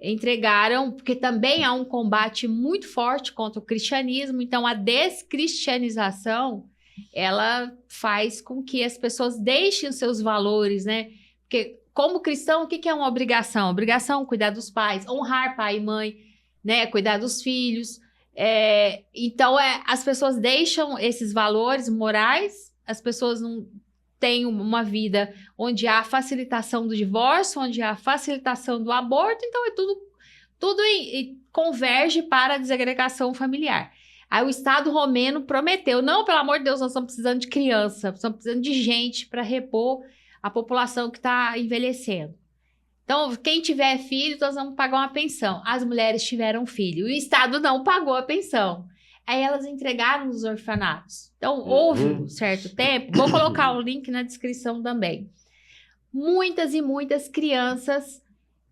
Entregaram, porque também há um combate muito forte contra o cristianismo. Então, a descristianização, ela faz com que as pessoas deixem os seus valores, né? Porque, como cristão, o que é uma obrigação? Obrigação, cuidar dos pais, honrar pai e mãe, né? Cuidar dos filhos. Então, as pessoas deixam esses valores morais, as pessoas não tem uma vida onde há facilitação do divórcio, onde há facilitação do aborto, então tudo converge para a desagregação familiar. Aí o Estado romeno prometeu, não, pelo amor de Deus, nós estamos precisando de criança, estamos precisando de gente para repor a população que está envelhecendo. Então, quem tiver filho, nós vamos pagar uma pensão. As mulheres tiveram filho, e o Estado não pagou a pensão. Aí elas entregaram nos orfanatos. Então, houve um certo tempo, vou colocar o link na descrição também, muitas e muitas crianças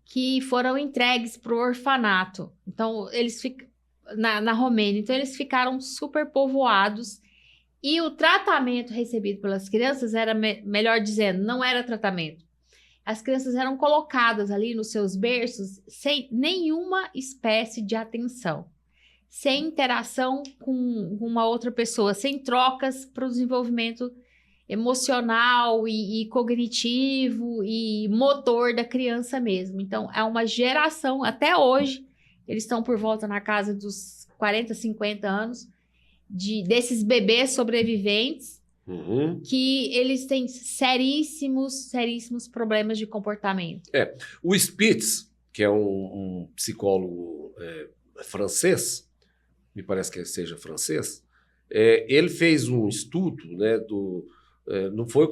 que foram entregues para o orfanato. Então, eles na Romênia, então eles ficaram super povoados e o tratamento recebido pelas crianças era, melhor dizendo, não era tratamento. As crianças eram colocadas ali nos seus berços sem nenhuma espécie de atenção, sem interação com uma outra pessoa, sem trocas para o desenvolvimento emocional e cognitivo e motor da criança mesmo. Então, é uma geração, até hoje, eles estão por volta na casa dos 40, 50 anos, desses bebês sobreviventes, que eles têm seríssimos problemas de comportamento. O Spitz, que é um psicólogo francês, me parece que seja francês, ele fez um estudo, né, não foi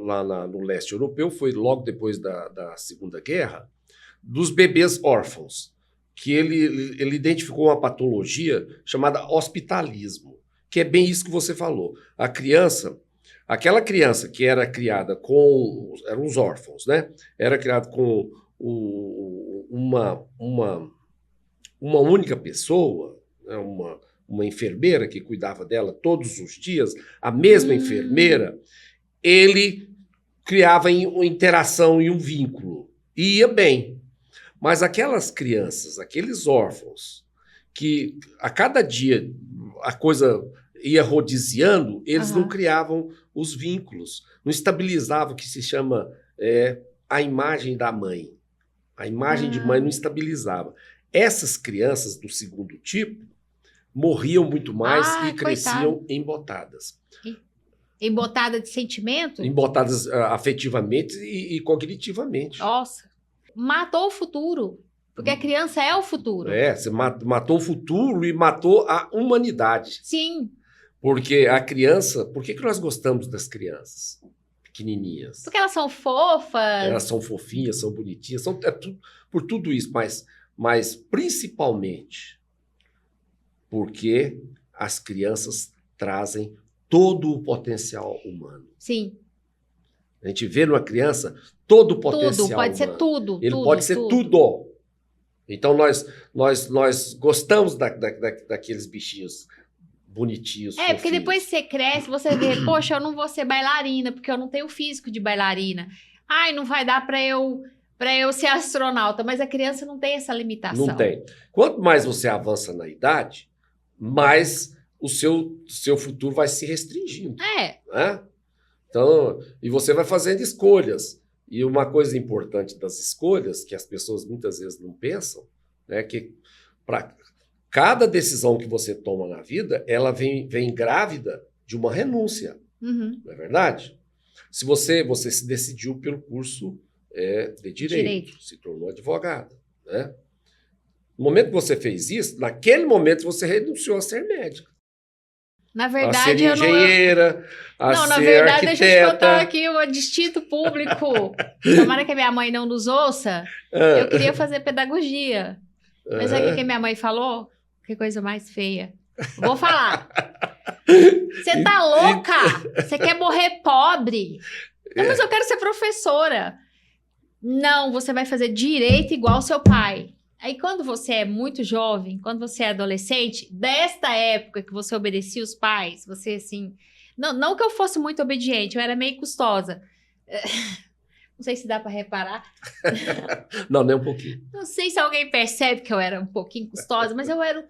lá no leste europeu, foi logo depois da Segunda Guerra, dos bebês órfãos, que ele identificou uma patologia chamada hospitalismo, que é bem isso que você falou. Aquela criança que era criada eram os órfãos, né? Era criada com uma única pessoa, né? Uma enfermeira que cuidava dela todos os dias, a mesma enfermeira, ele criava uma interação e um vínculo. E ia bem. Mas aquelas crianças, aqueles órfãos, que a cada dia a coisa ia rodiziando, eles não criavam os vínculos, não estabilizavam o que se chama a imagem da mãe. A imagem de mãe não estabilizava. Essas crianças do segundo tipo morriam muito mais e cresciam embotadas. Embotada de sentimento? Embotadas afetivamente e cognitivamente. Nossa, matou o futuro. Porque a criança é o futuro. Você matou o futuro e matou a humanidade. Sim. Porque a criança... Por que nós gostamos das crianças pequenininhas? Porque elas são fofas. Elas são fofinhas, são bonitinhas, por tudo isso. Mas principalmente porque as crianças trazem todo o potencial humano. Sim. A gente vê numa criança todo o potencial humano. Tudo, pode ser tudo. Ele pode ser tudo. Então, nós gostamos daqueles bichinhos bonitinhos. Porque fofinhos. depois você cresce, você vê, poxa, eu não vou ser bailarina, porque eu não tenho físico de bailarina. Ai, não vai dar para eu ser astronauta, mas a criança não tem essa limitação. Não tem. Quanto mais você avança na idade, mais o seu futuro vai se restringindo. Né? Então, e você vai fazendo escolhas. E uma coisa importante das escolhas, que as pessoas muitas vezes não pensam, né? Que para cada decisão que você toma na vida, ela vem grávida de uma renúncia, Uhum. não é verdade? Se você se decidiu pelo curso de direito, se tornou advogada, né? No momento que você fez isso, naquele momento você renunciou a ser médica, Na a verdade, ser eu não. engenheira, a Não, na ser verdade, deixa eu te contar arquiteta. aqui o distinto público. Tomara que a minha mãe não nos ouça. Eu queria fazer pedagogia. Mas sabe o que minha mãe falou? Que coisa mais feia. Vou falar. Você tá louca? Você quer morrer pobre? Não, mas eu quero ser professora. Não, você vai fazer direito igual seu pai. Aí, quando você é muito jovem, quando você é adolescente, desta época que você obedecia os pais, você assim. Não que eu fosse muito obediente, eu era meio custosa. Não sei se dá para reparar. Não, nem um pouquinho. Não sei se alguém percebe que eu era um pouquinho custosa, mas eu era.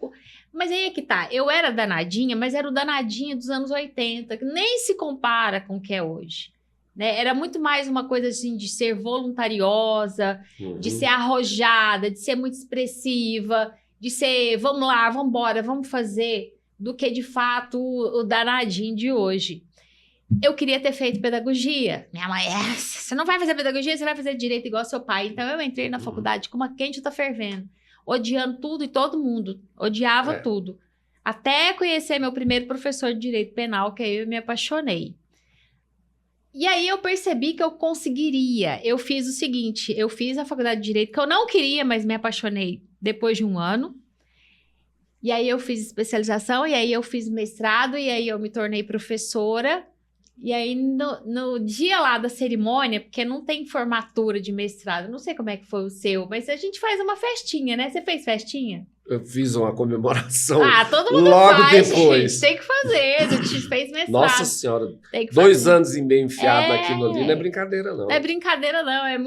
Mas aí é que tá. Eu era danadinha, mas era o danadinha dos anos 80, que nem se compara com o que é hoje. Né? Era muito mais uma coisa assim de ser voluntariosa, de ser arrojada, de ser muito expressiva, de ser vamos lá, vamos embora, vamos fazer, do que de fato o danadinho de hoje. Eu queria ter feito pedagogia. Minha mãe, você não vai fazer pedagogia, você vai fazer direito igual seu pai. Então eu entrei na faculdade com uma quente tá fervendo, odiando tudo e todo mundo, odiava tudo. Até conhecer meu primeiro professor de direito penal, que aí eu me apaixonei. E aí eu percebi que eu conseguiria. Eu fiz o seguinte, eu fiz a faculdade de Direito, que eu não queria, mas me apaixonei depois de um ano. E aí eu fiz especialização, e aí eu fiz mestrado, e aí eu me tornei professora. E aí no dia lá da cerimônia, porque não tem formatura de mestrado, não sei como é que foi o seu, mas a gente faz uma festinha, né? Você fez festinha? Eu fiz uma comemoração todo mundo logo faz, depois. Gente, tem que fazer, a gente fez mestrado. Nossa Senhora, tem que 2 fazer. anos e meio enfiado naquilo ali não é brincadeira, não. Não é brincadeira, não, é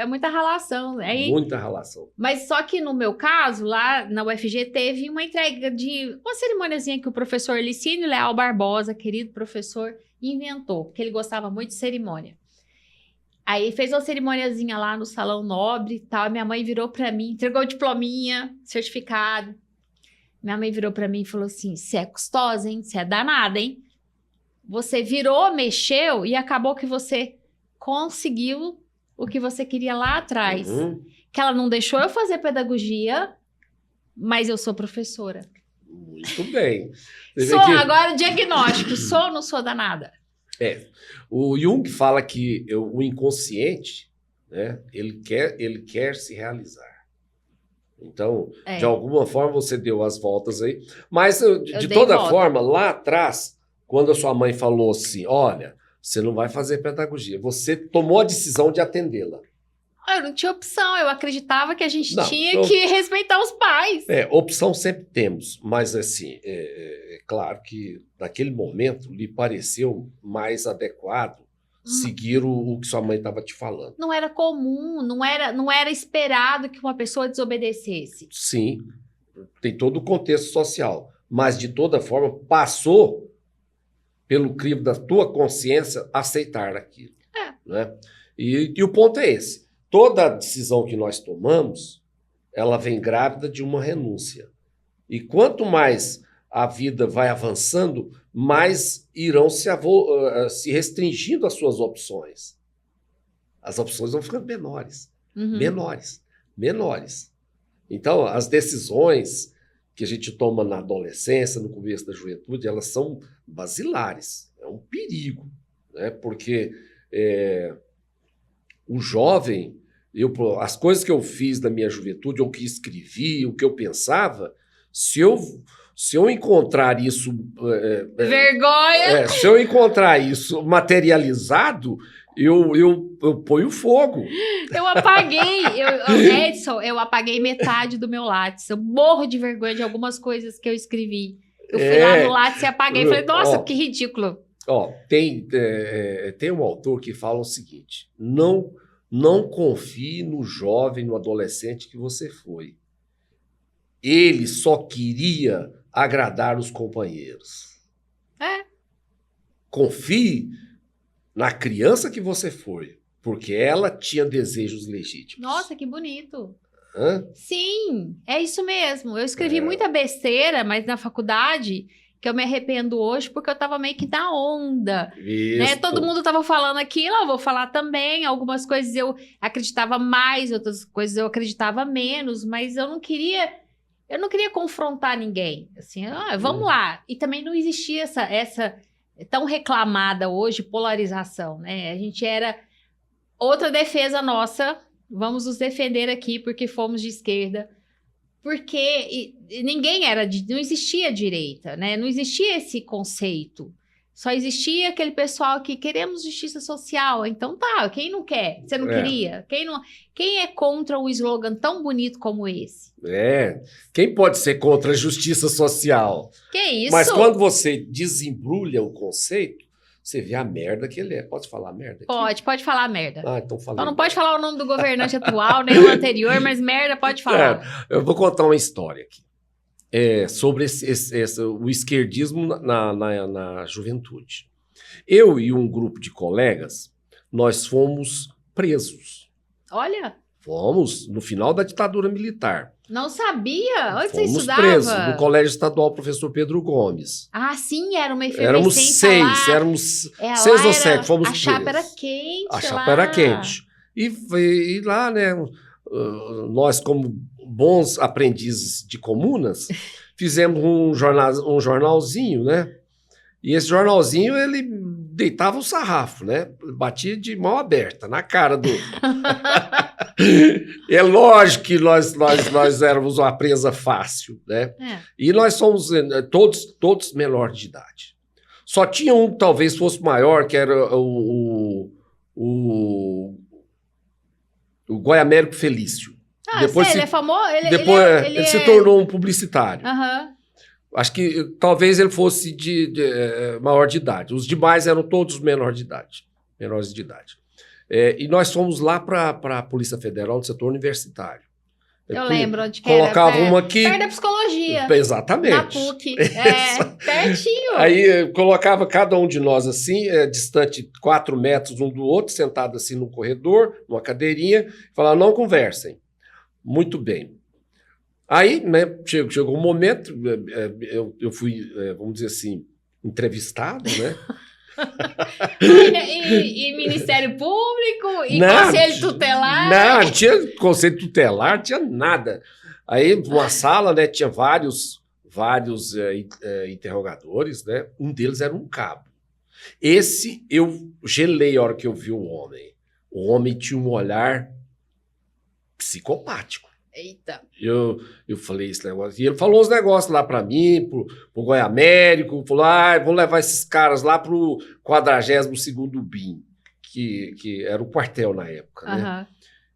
muita ralação. Aí, muita ralação. Mas só que no meu caso, lá na UFG, teve uma entrega de uma cerimôniazinha que o professor Licínio Leal Barbosa, querido professor, inventou, porque ele gostava muito de cerimônia. Aí fez uma cerimôniazinha lá no Salão Nobre e tal. Minha mãe virou pra mim, entregou o diplominha, certificado. Minha mãe virou pra mim e falou assim: você é custosa, hein? Você é danada, hein? Você virou, mexeu e acabou que você conseguiu o que você queria lá atrás. Que ela não deixou eu fazer pedagogia, mas eu sou professora. Muito bem. Agora o diagnóstico, sou ou não sou danada? O Jung fala que o inconsciente, né, ele quer se realizar. Então, de alguma forma, você deu as voltas aí. Mas, de toda forma, lá atrás, quando a sua mãe falou assim, olha, você não vai fazer pedagogia, você tomou a decisão de atendê-la. Eu não tinha opção, eu acreditava que a gente tinha que respeitar os pais. Opção sempre temos, mas assim, é claro que naquele momento lhe pareceu mais adequado seguir o que sua mãe estava te falando. Não era comum, não era esperado que uma pessoa desobedecesse. Sim, tem todo o contexto social, mas de toda forma passou pelo crivo da tua consciência aceitar aquilo. Né? E o ponto é esse. Toda decisão que nós tomamos, ela vem grávida de uma renúncia. E quanto mais a vida vai avançando, mais irão se restringindo as suas opções. As opções vão ficando menores. Menores. Então, as decisões que a gente toma na adolescência, no começo da juventude, elas são basilares. É um perigo, né? Porque o jovem, as coisas que eu fiz na minha juventude, ou que escrevi, o que eu pensava, se eu encontrar isso... vergonha! Se eu encontrar isso materializado, eu ponho fogo. Eu apaguei, Edson, eu apaguei metade do meu Lattes. Eu morro de vergonha de algumas coisas que eu escrevi. Eu fui lá no Lattes e apaguei. Falei, nossa, que ridículo. Tem um autor que fala o seguinte: não confie no jovem, no adolescente que você foi. Ele só queria agradar os companheiros. Confie na criança que você foi, porque ela tinha desejos legítimos. Nossa, que bonito. Hã? Sim, é isso mesmo. Eu escrevi muita besteira, mas na faculdade, que eu me arrependo hoje, porque eu tava meio que na onda, né? Isso. Todo mundo tava falando aquilo, eu vou falar também. Algumas coisas eu acreditava mais, outras coisas eu acreditava menos, mas eu não queria confrontar ninguém. Assim, vamos lá. E também não existia essa tão reclamada hoje polarização, né? A gente era outra defesa nossa. Vamos nos defender aqui porque fomos de esquerda. Porque ninguém não existia direita, né? Não existia esse conceito. Só existia aquele pessoal que queremos justiça social. Então tá, quem não quer? Você não queria? Quem é contra um slogan tão bonito como esse? Quem pode ser contra a justiça social? Que isso? Mas quando você desembrulha o conceito, você vê a merda que ele é. Pode falar merda aqui? Pode falar merda. Então falei. Só não pode falar o nome do governante atual, nem o anterior, mas merda pode falar. Eu vou contar uma história aqui. Sobre o esquerdismo na juventude. Eu e um grupo de colegas, nós fomos presos. Olha. Fomos no final da ditadura militar. Não sabia? Onde você Fomos estudava? presos no Colégio Estadual Professor Pedro Gomes. Ah, sim, era uma Éramos efervescência éramos lá 6 ou 7, fomos presos. A chapa era quente A chapa era quente. E lá, né, nós como bons aprendizes de comunas, fizemos um jornalzinho, né? E esse jornalzinho, ele deitava o sarrafo, né? Batia de mão aberta na cara do... É lógico que nós éramos uma presa fácil, né? E nós somos todos menores de idade. Só tinha um que talvez fosse maior, que era o Goiamérico Felício. Depois ele é famoso? Ele se tornou um publicitário. Aham. Acho que talvez ele fosse de maior de idade. Os demais eram todos menores de idade. E nós fomos lá para a Polícia Federal no setor universitário. Eu lembro onde que colocava era. Uma aqui. Perto da psicologia. Exatamente. Na PUC. Pertinho. Aí colocava cada um de nós assim, distante 4 metros um do outro, sentado assim no corredor, numa cadeirinha, e falava, não conversem. Muito bem. Aí, né, chegou um momento, eu fui, vamos dizer assim, entrevistado, né? E Ministério Público? E Conselho Tutelar? Não tinha Conselho Tutelar, tinha nada. Aí, uma sala, né, tinha vários interrogadores, né? Um deles era um cabo. Esse, eu gelei a hora que eu vi o homem. O homem tinha um olhar psicopático. Eita. Eu falei esse negócio. E ele falou uns negócios lá pra mim, pro Goiamérico, falou, vamos levar esses caras lá pro 42º BIM, que era o quartel na época, né?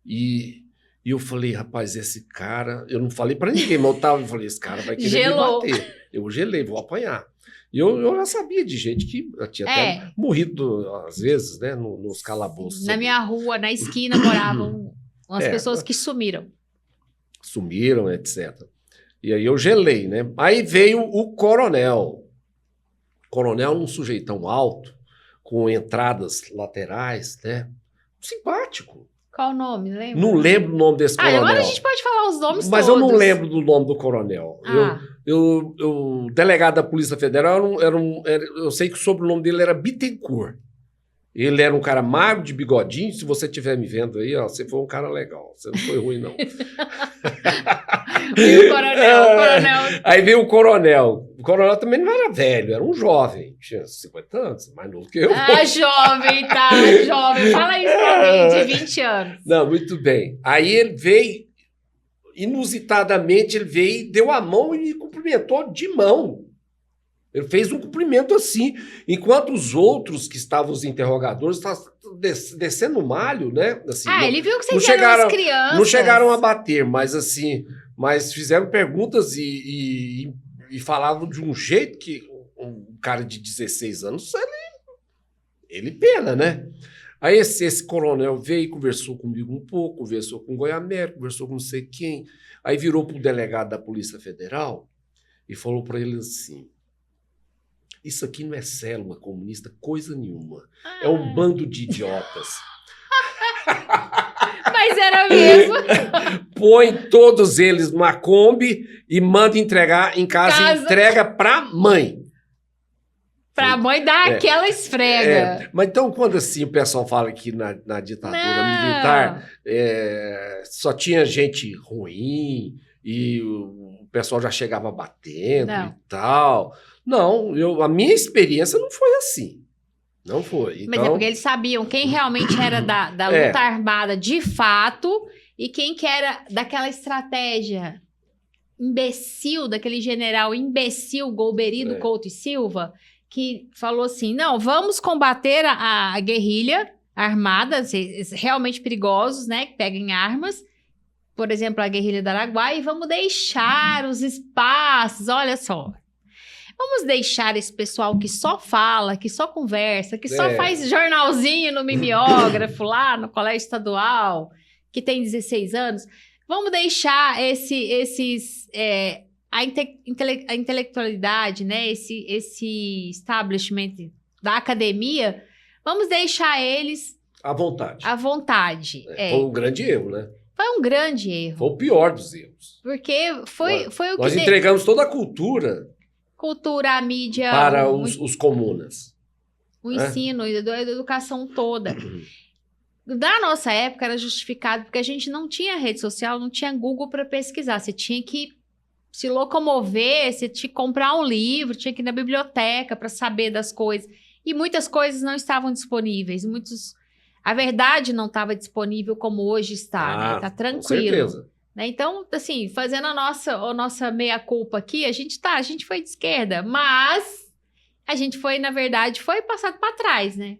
E eu falei, rapaz, esse cara... Eu não falei pra ninguém, mas eu falei, esse cara vai querer me bater. Eu gelei, vou apanhar. E eu já sabia de gente que tinha até morrido, às vezes, né, nos calabouços. Na minha rua, na esquina, moravam umas pessoas que sumiram. Sumiram, etc. E aí eu gelei, né? Aí veio o coronel. Coronel, um sujeitão alto, com entradas laterais, né? Simpático. Qual o nome? Lembra? Não lembro o nome desse coronel. Agora a gente pode falar os nomes mas todos. Eu não lembro do nome do coronel. O delegado da Polícia Federal, eu sei que o sobrenome dele era Bittencourt. Ele era um cara magro, de bigodinho. Se você estiver me vendo aí, você foi um cara legal. Você não foi ruim, não. E o coronel. Aí veio o coronel. O coronel também não era velho, era um jovem. Tinha 50 anos, mais novo que eu. Jovem, tá? Jovem. Fala isso pra mim, de 20 anos. Não, muito bem. Aí ele veio, inusitadamente, ele veio, deu a mão e me cumprimentou de mão. Ele fez um cumprimento assim, enquanto os outros que estavam os interrogadores estavam descendo o malho, né? Assim, ele viu que vocês eram as crianças. Não chegaram a bater, mas assim, fizeram perguntas e falavam de um jeito que um cara de 16 anos, ele pena, né? Aí esse coronel veio e conversou comigo um pouco, conversou com o Goiamérico, conversou com não sei quem, aí virou para o delegado da Polícia Federal e falou para ele assim, isso aqui não é célula comunista, coisa nenhuma. É um bando de idiotas. Mas era mesmo. Põe todos eles numa Kombi e manda entregar em casa. Entrega pra mãe. Pra mãe dar aquela esfrega. Mas então, quando assim o pessoal fala que na ditadura militar só tinha gente ruim e o pessoal já chegava batendo e tal. Não, a minha experiência não foi assim. Não foi. Então, mas é porque eles sabiam quem realmente era da luta armada de fato e quem que era daquela estratégia imbecil, daquele general imbecil, Golbery Couto e Silva, que falou assim, não, vamos combater a guerrilha armada, realmente perigosos, né, que peguem armas, por exemplo, a guerrilha do Araguaia, e vamos deixar os espaços, olha só, vamos deixar esse pessoal que só fala, que só conversa, que só faz jornalzinho no mimeógrafo lá no colégio estadual, que tem 16 anos, vamos deixar a intelectualidade, né, esse establishment da academia, vamos deixar eles à vontade. À vontade. Foi um grande erro, né? Foi um grande erro. Foi o pior dos erros. Porque foi o que... Nós entregamos toda a cultura... Cultura, a mídia... Para os comunas. O ensino, a educação toda. Da nossa época era justificado porque a gente não tinha rede social, não tinha Google para pesquisar. Você tinha que se locomover, você tinha que comprar um livro, tinha que ir na biblioteca para saber das coisas. E muitas coisas não estavam disponíveis. A verdade não estava disponível como hoje está, né? Tá tranquilo. Com certeza. Né? Então, assim, fazendo a nossa meia-culpa aqui, a gente foi de esquerda, mas a gente foi, na verdade, foi passado para trás, né?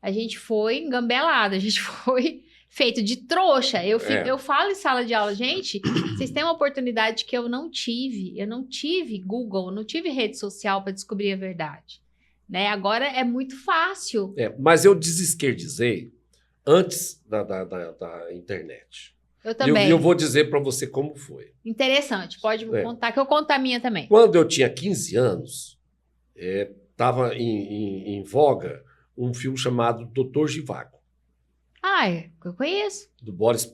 A gente foi engambelado, a gente foi feito de trouxa. Eu falo em sala de aula, gente, vocês têm uma oportunidade que eu não tive. Eu não tive Google, eu não tive rede social para descobrir a verdade. Né? Agora é muito fácil. Mas eu desesquerdizei antes da internet. Eu também. E eu vou dizer para você como foi. Interessante, pode contar, que eu conto a minha também. Quando eu tinha 15 anos, estava em voga um filme chamado Dr. Zhivago. Eu conheço. Do Boris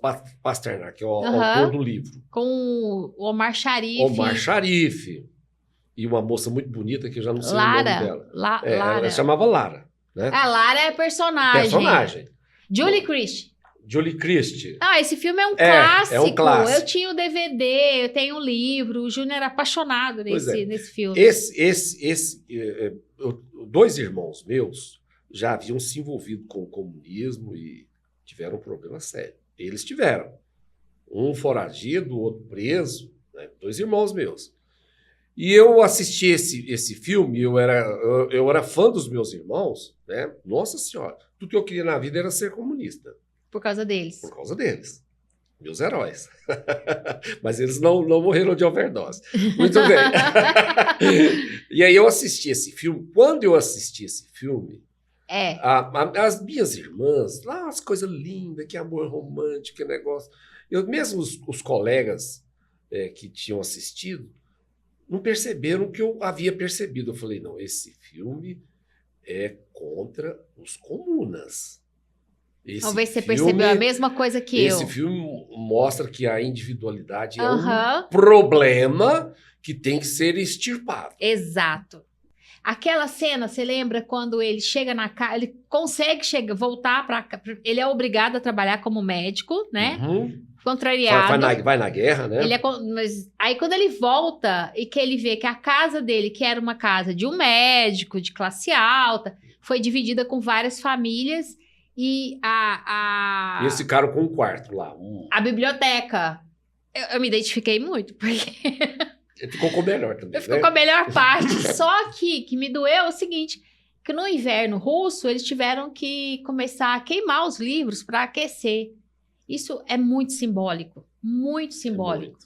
Pasternak, que é o autor do livro. Com o Omar Sharif. Omar Sharif. E uma moça muito bonita, que eu já não sei o nome dela. Lara. Ela chamava Lara. Né? A Lara é personagem. Julie Christie. Julie Christie. Esse filme é um clássico. É um clássico. Eu tinha o DVD, eu tenho o livro. O Júnior era apaixonado nesse filme. Dois irmãos meus já haviam se envolvido com o comunismo e tiveram um problema sério. Eles tiveram. Um foragido, o outro preso. Né? 2 irmãos meus. E eu assisti esse filme, eu era fã dos meus irmãos, né? Nossa Senhora. Tudo que eu queria na vida era ser comunista. Por causa deles. Por causa deles. Meus heróis. Mas eles não morreram de overdose. Muito bem. E aí eu assisti esse filme. Quando eu assisti esse filme, as minhas irmãs, lá as coisas lindas, que amor romântico, que negócio. Mesmo os colegas que tinham assistido, não perceberam o que eu havia percebido. Eu falei, não, esse filme é contra os comunas. Talvez você percebeu a mesma coisa que eu. Esse filme mostra que a individualidade é um problema que tem que ser extirpado. Exato. Aquela cena, você lembra quando ele chega na casa, ele consegue voltar para... Ele é obrigado a trabalhar como médico, né? Contrariado. Vai na guerra, né? Mas aí quando ele volta e que ele vê que a casa dele, que era uma casa de um médico, de classe alta, foi dividida com várias famílias e eles ficaram com um quarto lá. A biblioteca. Eu me identifiquei muito, porque... Ficou com o melhor também. Ficou com a melhor parte. Só que me doeu é o seguinte, que no inverno russo eles tiveram que começar a queimar os livros para aquecer. Isso é muito simbólico. Muito simbólico.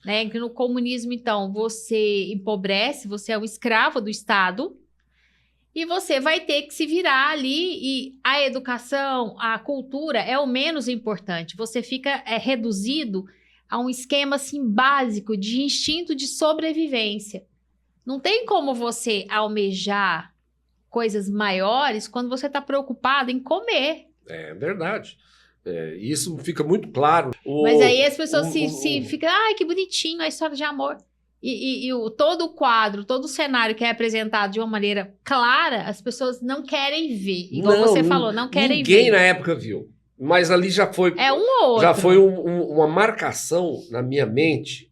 Né? Que no comunismo, então, você empobrece, você é um escravo do Estado e você vai ter que se virar ali e a educação, a cultura é o menos importante. Você fica reduzido a um esquema assim, básico de instinto de sobrevivência. Não tem como você almejar coisas maiores quando você está preocupado em comer. É verdade. Isso fica muito claro. Mas aí as pessoas se ficam, ai, que bonitinho a história de amor. Todo o quadro, todo o cenário que é apresentado de uma maneira clara, as pessoas não querem ver. Igual você falou, não querem ver. Ninguém na época viu. Mas ali já foi... É um ou outro. Já foi uma marcação na minha mente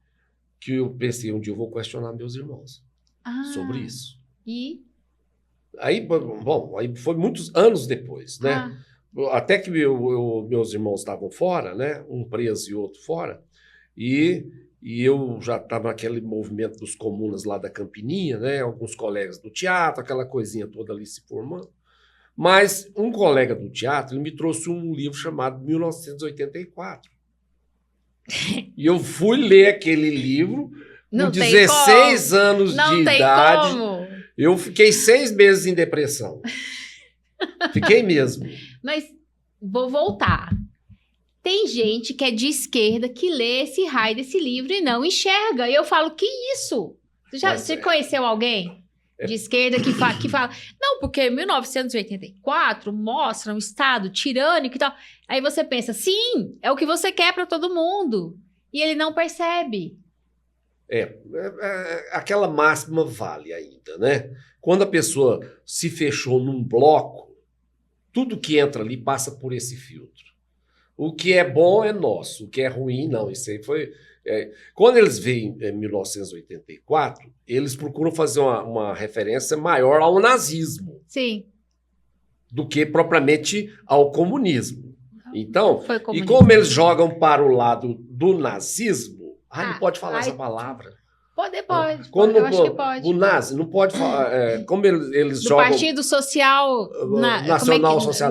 que eu pensei, um dia eu vou questionar meus irmãos sobre isso. E? Aí foi muitos anos depois, né? Até que meus irmãos estavam fora, né? Um preso e outro fora. E eu já estava naquele movimento dos comunas lá da Campininha, né? Alguns colegas do teatro, aquela coisinha toda ali se formando. Mas um colega do teatro, ele me trouxe um livro chamado 1984. E eu fui ler aquele livro com 16 anos de idade. Como. Eu fiquei 6 meses em depressão. Fiquei mesmo. Mas vou voltar. Tem gente que é de esquerda que lê esse raio desse livro e não enxerga. E eu falo, que isso? Você conheceu alguém de esquerda que fala... Não, porque 1984 mostra um Estado tirânico e tal. Aí você pensa, sim, é o que você quer para todo mundo. E ele não percebe. Aquela máxima vale ainda, né? Quando a pessoa se fechou num bloco, tudo que entra ali passa por esse filtro. O que é bom é nosso, o que é ruim, não. Isso aí foi... Quando eles veem em 1984, eles procuram fazer uma referência maior ao nazismo. Sim. Do que propriamente ao comunismo. Então, e como eles jogam para o lado do nazismo... não pode falar essa palavra. Pode. Eu acho que pode. O nazi não pode falar. Como eles jogam. Do Partido Social.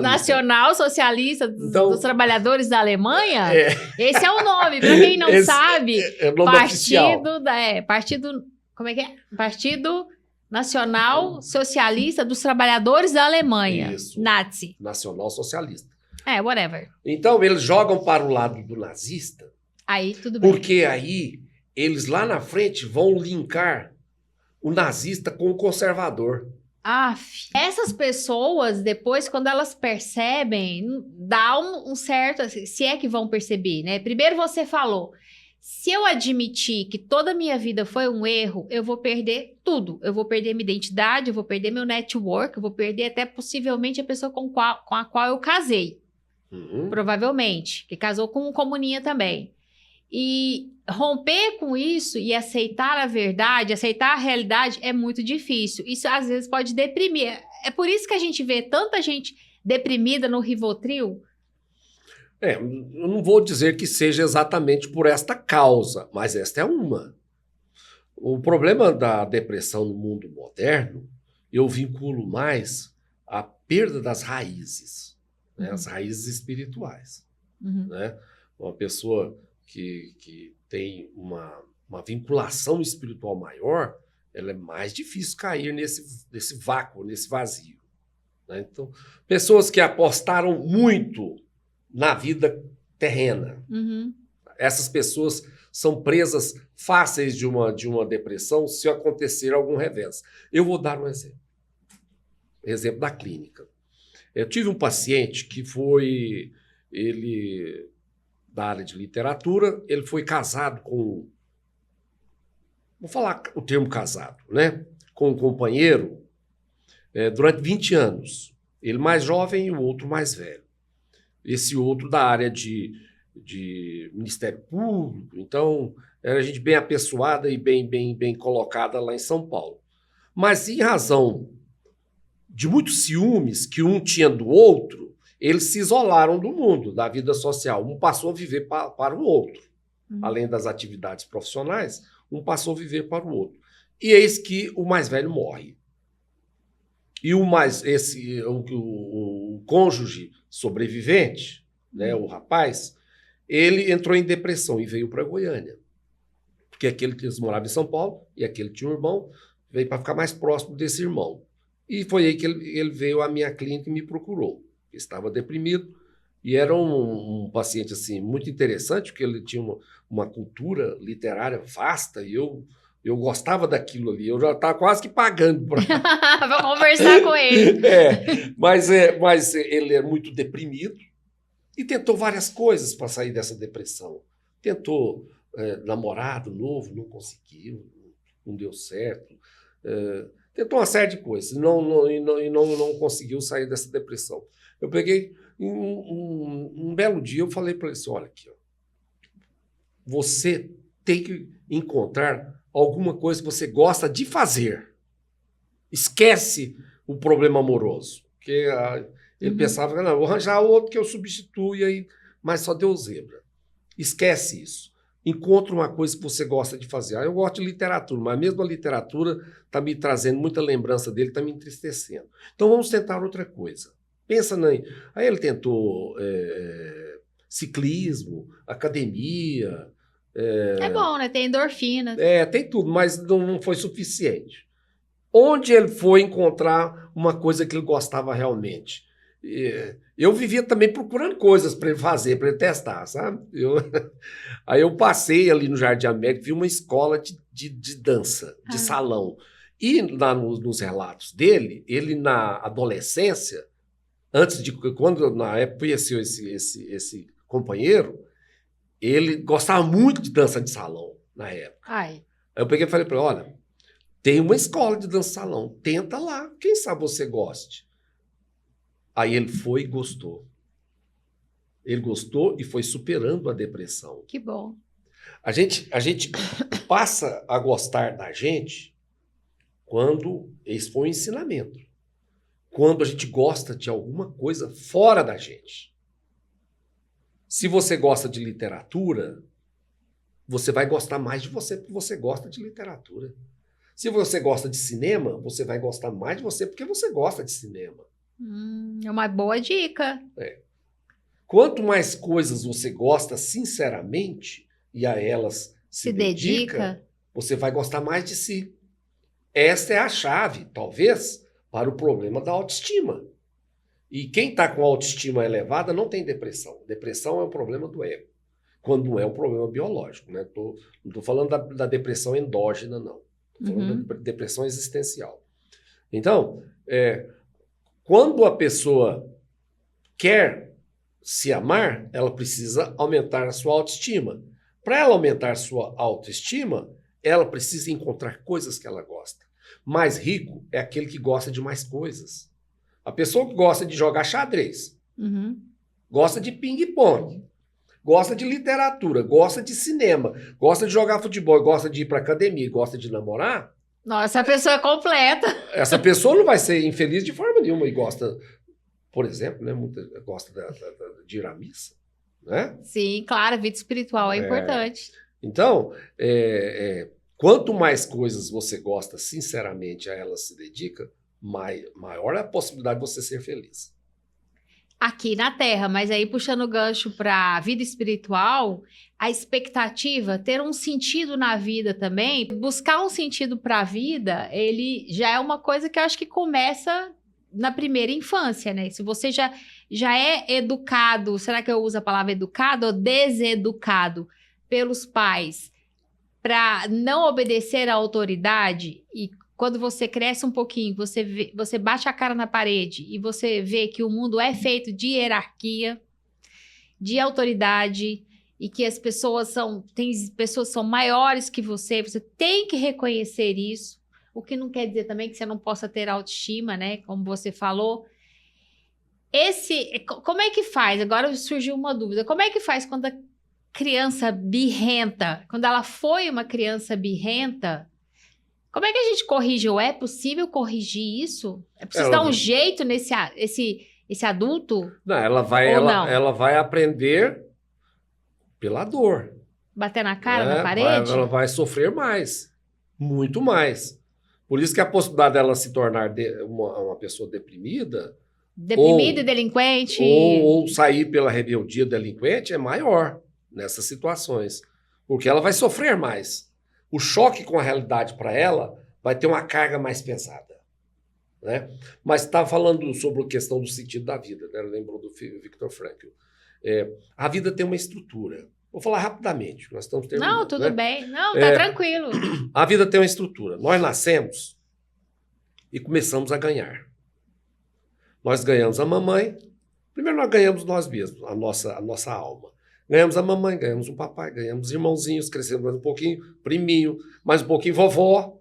Nacional Socialista dos Trabalhadores da Alemanha? Esse é o nome. Para quem não sabe, é o nome oficial. Partido. Como é que é? Partido Nacional Socialista dos Trabalhadores da Alemanha. Isso. Nazi. Nacional Socialista. Whatever. Então, eles jogam para o lado do nazista. Aí tudo bem. Porque aí eles lá na frente vão linkar o nazista com o conservador. Essas pessoas, depois, quando elas percebem, dá um certo... Se é que vão perceber, né? Primeiro você falou, se eu admitir que toda a minha vida foi um erro, eu vou perder tudo. Eu vou perder minha identidade, eu vou perder meu network, eu vou perder até possivelmente a pessoa com a qual eu casei. Provavelmente. Que casou com um comuninha também. E romper com isso e aceitar a verdade, aceitar a realidade é muito difícil. Isso às vezes pode deprimir. É por isso que a gente vê tanta gente deprimida no Rivotril. Eu não vou dizer que seja exatamente por esta causa, mas esta é uma. O problema da depressão no mundo moderno, eu vinculo mais à perda das raízes, né? As raízes espirituais. Né? Uma pessoa que tem uma vinculação espiritual maior, ela é mais difícil cair nesse vácuo, nesse vazio. Né? Então, pessoas que apostaram muito na vida terrena, essas pessoas são presas fáceis de uma depressão se acontecer algum revés. Eu vou dar um exemplo. Exemplo da clínica. Eu tive um paciente que ele da área de literatura, ele foi casado com... Vou falar o termo casado, né? Com um companheiro durante 20 anos. Ele mais jovem e o outro mais velho. Esse outro da área de Ministério Público. Então, era gente bem apessoada e bem colocada lá em São Paulo. Mas, em razão de muitos ciúmes que um tinha do outro, eles se isolaram do mundo, da vida social. Um passou a viver para o outro. Além das atividades profissionais, um passou a viver para o outro. E eis que o mais velho morre. E o cônjuge sobrevivente, né, o rapaz, ele entrou em depressão e veio para Goiânia. Porque aquele que morava em São Paulo e aquele tinha um irmão, veio para ficar mais próximo desse irmão. E foi aí que ele veio à minha clínica e me procurou. Estava deprimido e era um paciente assim, muito interessante, porque ele tinha uma cultura literária vasta e eu gostava daquilo ali. Eu já estava quase que pagando para conversar com ele. Mas ele é muito deprimido E tentou várias coisas para sair dessa depressão. Tentou namorado novo, não conseguiu, não deu certo. Tentou uma série de coisas e não conseguiu sair dessa depressão. Eu peguei, um belo dia, eu falei para ele assim, olha aqui, ó, você tem que encontrar alguma coisa que você gosta de fazer. Esquece o problema amoroso. Porque ele pensava, não, vou arranjar outro que eu substituo, mas só deu zebra. Esquece isso. Encontre uma coisa que você gosta de fazer. Eu gosto de literatura, mas mesmo a literatura está me trazendo muita lembrança dele, está me entristecendo. Então vamos tentar outra coisa. Pensa aí. Aí ele tentou ciclismo, academia. É bom, né? Tem endorfina. Tem tudo, mas não foi suficiente. Onde ele foi encontrar uma coisa que ele gostava realmente? Eu vivia também procurando coisas para ele fazer, para ele testar, sabe? Aí eu passei ali no Jardim América, vi uma escola de dança, de salão. E lá nos relatos dele, ele na adolescência, quando na época conheceu esse companheiro, ele gostava muito de dança de salão na época. Aí eu peguei e falei para ele, olha, tem uma escola de dança de salão, tenta lá, quem sabe você goste. Aí ele foi e gostou. Ele gostou e foi superando a depressão. Que bom. A gente passa a gostar da gente quando, esse foi um ensinamento, quando a gente gosta de alguma coisa fora da gente. Se você gosta de literatura, você vai gostar mais de você porque você gosta de literatura. Se você gosta de cinema, você vai gostar mais de você porque você gosta de cinema. É uma boa dica. Quanto mais coisas você gosta sinceramente e a elas se dedica, você vai gostar mais de si. Esta é a chave, talvez, para o problema da autoestima. E quem está com a autoestima elevada não tem depressão. Depressão é um problema do ego, quando não é um problema biológico. Né? Não estou falando da depressão endógena, não. Estou falando da depressão existencial. Então, quando a pessoa quer se amar, ela precisa aumentar a sua autoestima. Para ela aumentar a sua autoestima, ela precisa encontrar coisas que ela gosta. Mais rico é aquele que gosta de mais coisas. A pessoa que gosta de jogar xadrez, gosta de ping-pong, gosta de literatura, gosta de cinema, gosta de jogar futebol, gosta de ir para academia, gosta de namorar. Nossa, a pessoa é completa. Essa pessoa não vai ser infeliz de forma nenhuma e gosta, por exemplo, né, gosta de ir à missa. Né? Sim, claro, a vida espiritual é importante. Então, quanto mais coisas você gosta, sinceramente, a elas se dedica, maior é a possibilidade de você ser feliz. Aqui na Terra, mas aí puxando o gancho para a vida espiritual, a expectativa, ter um sentido na vida também, buscar um sentido para a vida, ele já é uma coisa que eu acho que começa na primeira infância, né? Se você já é educado, será que eu uso a palavra educado ou deseducado pelos pais para não obedecer à autoridade, e quando você cresce um pouquinho, você bate a cara na parede e você vê que o mundo é feito de hierarquia, de autoridade, e que as pessoas são maiores que você tem que reconhecer isso, o que não quer dizer também que você não possa ter autoestima, né? Como você falou. Como é que faz? Agora surgiu uma dúvida. Como é que faz quando a criança birrenta, quando ela foi uma criança birrenta, como é que a gente corrige? Ou é possível corrigir isso? É preciso dar um jeito nesse esse adulto? Não, ela vai aprender pela dor. Bater na cara, na parede? Ela vai sofrer mais, muito mais. Por isso que a possibilidade dela se tornar uma pessoa deprimida... Deprimida e delinquente. Ou sair pela rebeldia delinquente é maior nessas situações. Porque ela vai sofrer mais. O choque com a realidade para ela vai ter uma carga mais pesada. Né? Mas estava falando sobre a questão do sentido da vida. Né? Lembrou do Viktor Frankl. A vida tem uma estrutura. Vou falar rapidamente, nós estamos terminando. Não, tudo bem. Não, tá tranquilo. A vida tem uma estrutura. Nós nascemos e começamos a ganhar. Nós ganhamos a mamãe, Primeiro nós ganhamos nós mesmos, a nossa alma. Ganhamos a mamãe, ganhamos o papai, ganhamos irmãozinhos, crescemos mais um pouquinho, priminho, mais um pouquinho vovó,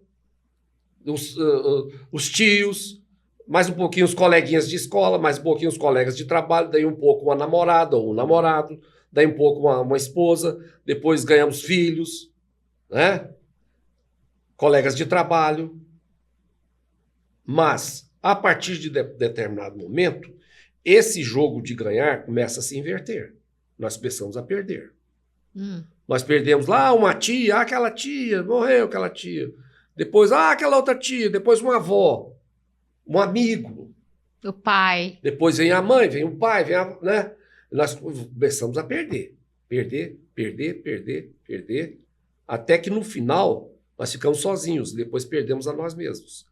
os tios, mais um pouquinho os coleguinhas de escola, mais um pouquinho os colegas de trabalho, daí um pouco uma namorada ou um namorado, daí um pouco uma esposa, depois ganhamos filhos, né? Colegas de trabalho. Mas, a partir de determinado momento, esse jogo de ganhar começa a se inverter. Nós começamos a perder. Nós perdemos lá uma tia, aquela tia, morreu aquela tia. Depois, aquela outra tia, depois uma avó, um amigo. O pai. Depois vem a mãe, vem o pai, né? Nós começamos a perder. Perder. Até que no final nós ficamos sozinhos, depois perdemos a nós mesmos.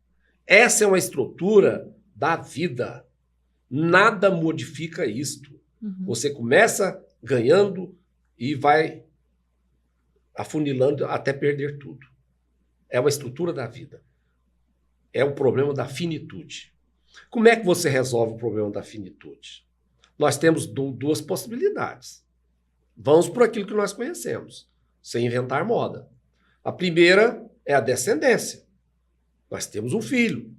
Essa é uma estrutura da vida. Nada modifica isto. Você começa ganhando e vai afunilando até perder tudo. É uma estrutura da vida. É o problema da finitude. Como é que você resolve o problema da finitude? Nós temos duas possibilidades. Vamos por aquilo que nós conhecemos, sem inventar moda. A primeira é a descendência. Nós temos um filho.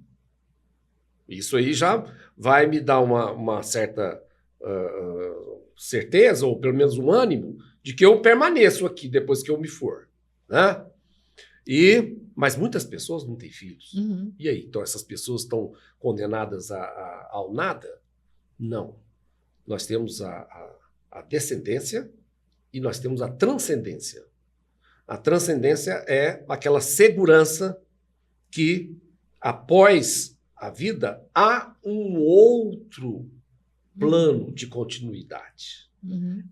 Isso aí já vai me dar uma certa certeza, ou pelo menos um ânimo, de que eu permaneço aqui depois que eu me for. Né? Mas muitas pessoas não têm filhos. E aí? Então essas pessoas estão condenadas ao nada? Não. Nós temos a descendência e nós temos a transcendência. A transcendência é aquela segurança que, após a vida, há um outro plano de continuidade.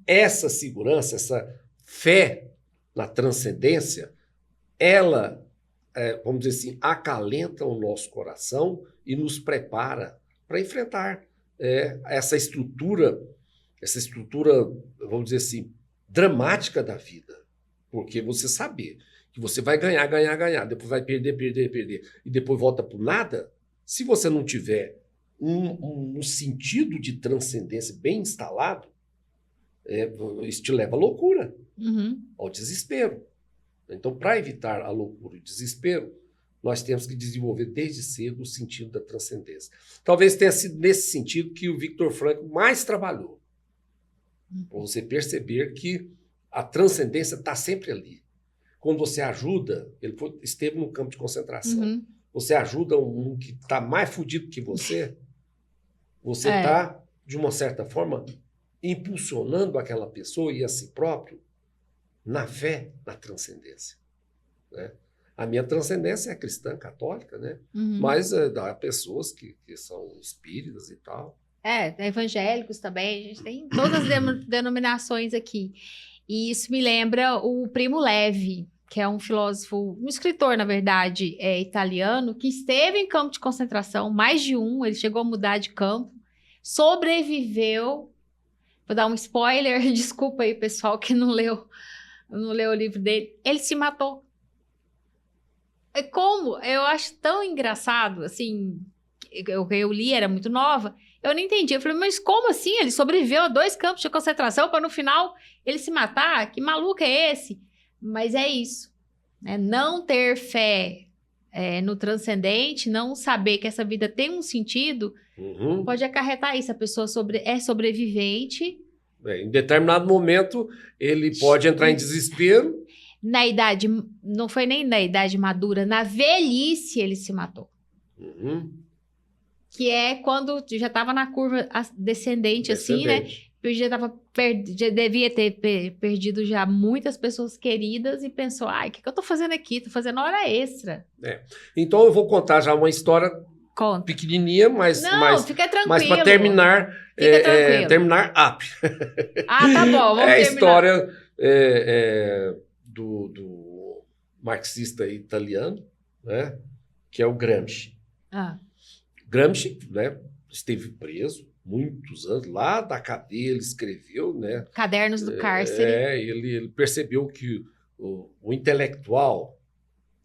Essa segurança, essa fé na transcendência, ela, vamos dizer assim, acalenta o nosso coração e nos prepara para enfrentar essa estrutura, vamos dizer assim, dramática da vida. Porque você saber que você vai ganhar, depois vai perder, e depois volta para o nada, se você não tiver um sentido de transcendência bem instalado, isso te leva à loucura, ao desespero. Então, para evitar a loucura e o desespero, nós temos que desenvolver desde cedo o sentido da transcendência. Talvez tenha sido nesse sentido que o Viktor Frankl mais trabalhou. Para você perceber que a transcendência está sempre ali. Quando você ajuda, ele esteve no campo de concentração, você ajuda um que está mais fudido que você está, de uma certa forma, impulsionando aquela pessoa e a si próprio na fé, na transcendência. Né? A minha transcendência é cristã, católica, né? Mas há pessoas que são espíritas e tal. Evangélicos também, a gente tem todas as denominações aqui. E isso me lembra o Primo Levi, que é um filósofo, um escritor, na verdade, italiano, que esteve em campo de concentração, mais de um, ele chegou a mudar de campo, sobreviveu. Vou dar um spoiler, desculpa aí, pessoal, que não leu o livro dele. Ele se matou. Como? Eu acho tão engraçado, assim, eu li, era muito nova, eu não entendi. Eu falei, mas como assim? Ele sobreviveu a 2 campos de concentração para no final ele se matar? Que maluco é esse? Mas é isso. Né? Não ter fé no transcendente, não saber que essa vida tem um sentido, pode acarretar isso. A pessoa é sobrevivente. Em determinado momento, ele pode entrar em desespero. Na idade, não foi nem na idade madura, na velhice ele se matou. Que é quando já estava na curva descendente, assim, né? Já devia ter perdido já muitas pessoas queridas e pensou, o que eu tô fazendo aqui? Tô fazendo hora extra. Então eu vou contar já uma história pequenininha, mas fica tranquilo. Mas para terminar, terminar up. Tá bom, vamos terminar. É a história do marxista italiano, né? Que é o Gramsci. Gramsci, né, esteve preso muitos anos, lá da cadeia ele escreveu, né? Cadernos do Cárcere. Ele percebeu que o intelectual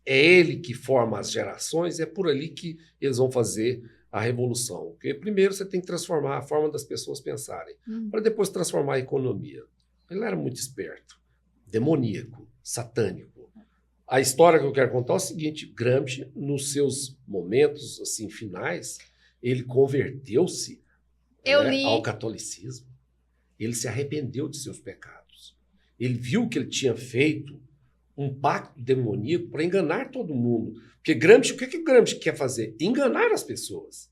é ele que forma as gerações, é por ali que eles vão fazer a revolução. Porque primeiro você tem que transformar a forma das pessoas pensarem, para depois transformar a economia. Ele era muito esperto, demoníaco, satânico. A história que eu quero contar é o seguinte: Gramsci, nos seus momentos assim finais, ele converteu-se ao catolicismo. Ele se arrependeu de seus pecados. Ele viu que ele tinha feito um pacto demoníaco para enganar todo mundo. Porque Gramsci, o que o Gramsci quer fazer? Enganar as pessoas.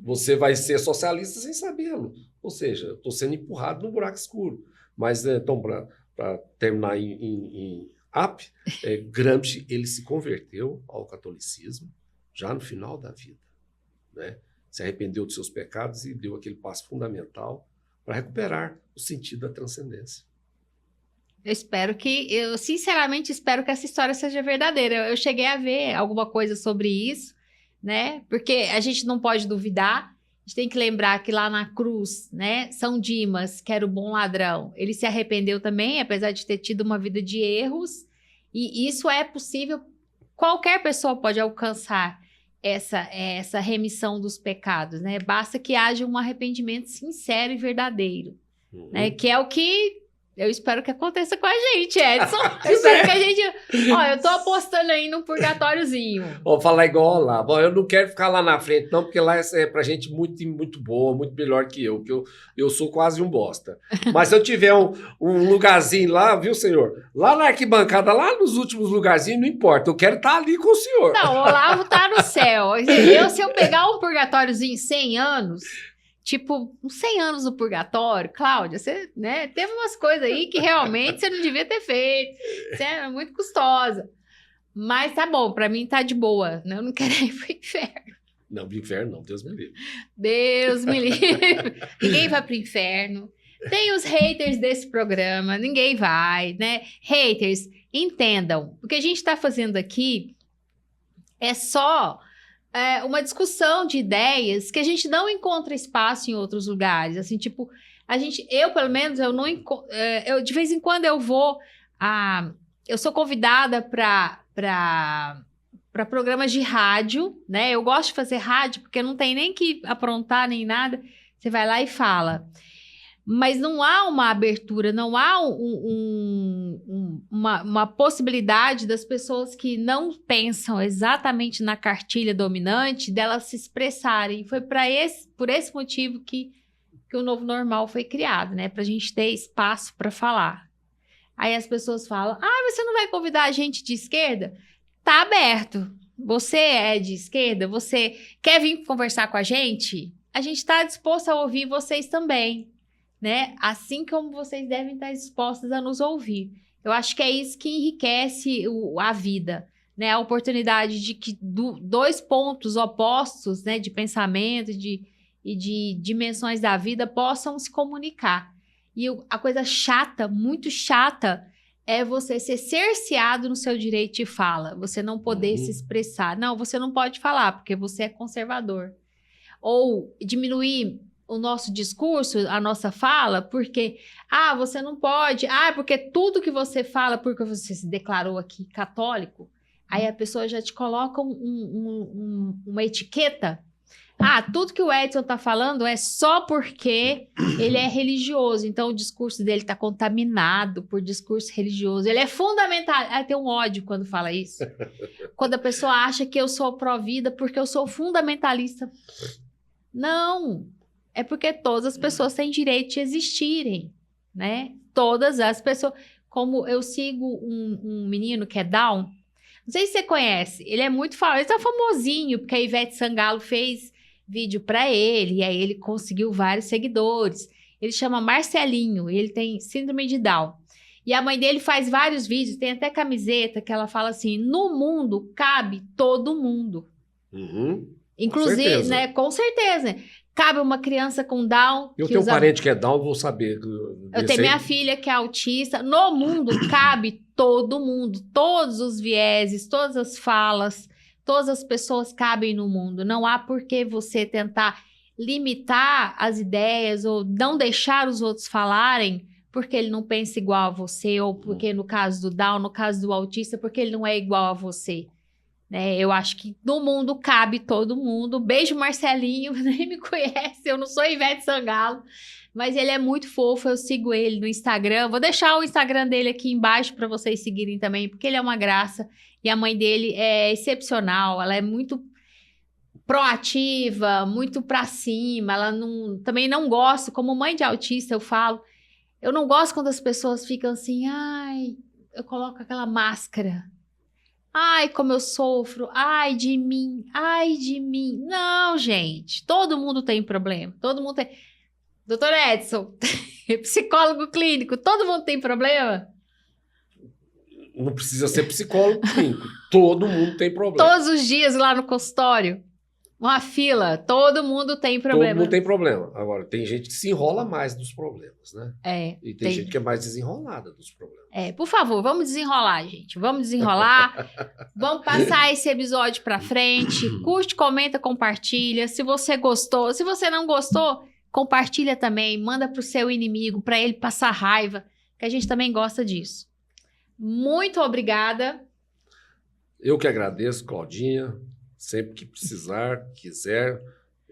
Você vai ser socialista sem sabê-lo. Ou seja, eu estou sendo empurrado no buraco escuro. Mas, então, para terminar em ápice, Gramsci ele se converteu ao catolicismo já no final da vida. Né? Se arrependeu de seus pecados e deu aquele passo fundamental para recuperar o sentido da transcendência. Eu sinceramente espero que essa história seja verdadeira. Eu cheguei a ver alguma coisa sobre isso, né? Porque a gente não pode duvidar. A gente tem que lembrar que lá na cruz, né, São Dimas, que era o bom ladrão, ele se arrependeu também, apesar de ter tido uma vida de erros. E isso é possível. Qualquer pessoa pode alcançar essa remissão dos pecados, né? Basta que haja um arrependimento sincero e verdadeiro, né? Que é o que eu espero que aconteça com a gente, Edson. Eu espero que a gente... eu tô apostando aí num purgatóriozinho. Vou falar igual lá. Bom, eu não quero ficar lá na frente, não, porque lá é pra gente muito, muito boa, muito melhor que eu, porque eu sou quase um bosta. Mas se eu tiver um lugarzinho lá, viu, senhor? Lá na arquibancada, lá nos últimos lugarzinhos, não importa. Eu quero estar ali com o senhor. Não, o Olavo tá no céu. Se eu pegar um purgatóriozinho 100 anos... Tipo, uns 100 anos no purgatório, Cláudia, você, né, teve umas coisas aí que realmente você não devia ter feito. Você era muito custosa. Mas tá bom, pra mim tá de boa, né? Eu não quero ir pro inferno. Não, pro inferno não, Deus me livre. Deus me livre. Ninguém vai pro inferno. Tem os haters desse programa, ninguém vai, né? Haters, entendam. O que a gente tá fazendo aqui é só... uma discussão de ideias que a gente não encontra espaço em outros lugares. Assim, tipo, eu pelo menos, eu não de vez em quando eu vou eu sou convidada para programas de rádio, né? Eu gosto de fazer rádio porque não tem nem que aprontar nem nada. Você vai lá e fala. Mas não há uma abertura, não há uma possibilidade das pessoas que não pensam exatamente na cartilha dominante delas se expressarem. Foi por esse motivo que o novo normal foi criado, né? Para a gente ter espaço para falar. Aí as pessoas falam, você não vai convidar a gente de esquerda? Tá aberto. Você é de esquerda? Você quer vir conversar com a gente? A gente está disposto a ouvir vocês também. Né? Assim como vocês devem estar dispostos a nos ouvir. Eu acho que é isso que enriquece a vida, né? A oportunidade de que dois pontos opostos, né, de pensamento e de dimensões da vida possam se comunicar. E a coisa chata, muito chata, é você ser cerceado no seu direito de fala, você não poder se expressar. Não, você não pode falar, porque você é conservador. Ou diminuir o nosso discurso, a nossa fala, porque, você não pode, porque tudo que você fala, porque você se declarou aqui católico, aí a pessoa já te coloca uma etiqueta. Tudo que o Edson tá falando é só porque ele é religioso, então o discurso dele tá contaminado por discurso religioso, ele é fundamental. Tem um ódio quando fala isso. Quando a pessoa acha que eu sou pró-vida porque eu sou fundamentalista. Não! É porque todas as pessoas têm direito de existirem, né? Todas as pessoas. Como eu sigo um menino que é Down, não sei se você conhece, ele é muito famoso, ele tá famosinho, porque a Ivete Sangalo fez vídeo pra ele, e aí ele conseguiu vários seguidores. Ele chama Marcelinho, ele tem síndrome de Down. E a mãe dele faz vários vídeos, tem até camiseta que ela fala assim, no mundo cabe todo mundo. Inclusive, né? Com certeza. Cabe uma criança com Down. Eu tenho um parente que é Down, vou saber. Eu tenho minha filha que é autista. No mundo cabe todo mundo. Todos os vieses, todas as falas, todas as pessoas cabem no mundo. Não há por que você tentar limitar as ideias ou não deixar os outros falarem porque ele não pensa igual a você, ou porque no caso do Down, no caso do autista, porque ele não é igual a você. né? Eu acho que no mundo cabe todo mundo. Beijo, Marcelinho, nem me conhece, eu não sou Ivete Sangalo, mas ele é muito fofo, eu sigo ele no Instagram. Vou deixar o Instagram dele aqui embaixo para vocês seguirem também, porque ele é uma graça. E a mãe dele é excepcional, ela é muito proativa, muito pra cima. Ela também não gosta, como mãe de autista, eu falo, eu não gosto quando as pessoas ficam assim, ai, eu coloco aquela máscara. Ai, como eu sofro. Ai, de mim. Ai, de mim. Não, gente. Todo mundo tem problema. Todo mundo tem. Doutor Edson, psicólogo clínico, todo mundo tem problema? Não precisa ser psicólogo clínico. Todo mundo tem problema. Todos os dias lá no consultório, uma fila, todo mundo tem problema. Todo mundo tem problema. Agora, tem gente que se enrola mais dos problemas, né? E tem gente que é mais desenrolada dos problemas. Por favor, vamos desenrolar, gente. Vamos desenrolar. Vamos passar esse episódio pra frente. Curte, comenta, compartilha. Se você gostou, se você não gostou, compartilha também. Manda pro seu inimigo, pra ele passar raiva, que a gente também gosta disso. Muito obrigada. Eu que agradeço, Claudinha. Sempre que precisar, quiser,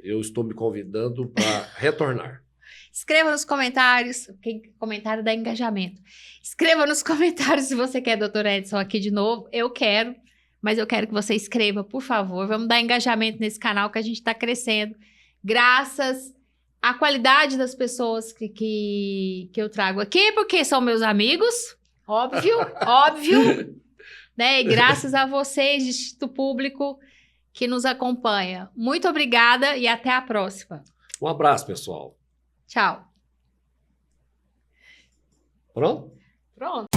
eu estou me convidando para retornar. Escreva nos comentários, porque comentário dá engajamento. Escreva nos comentários se você quer Dr. Edson aqui de novo. Eu quero, mas eu quero que você escreva, por favor. Vamos dar engajamento nesse canal que a gente está crescendo. Graças à qualidade das pessoas que eu trago aqui, porque são meus amigos, óbvio, óbvio. Né? E graças a vocês, Instituto Público, que nos acompanha. Muito obrigada e até a próxima. Um abraço, pessoal. Tchau. Pronto? Pronto.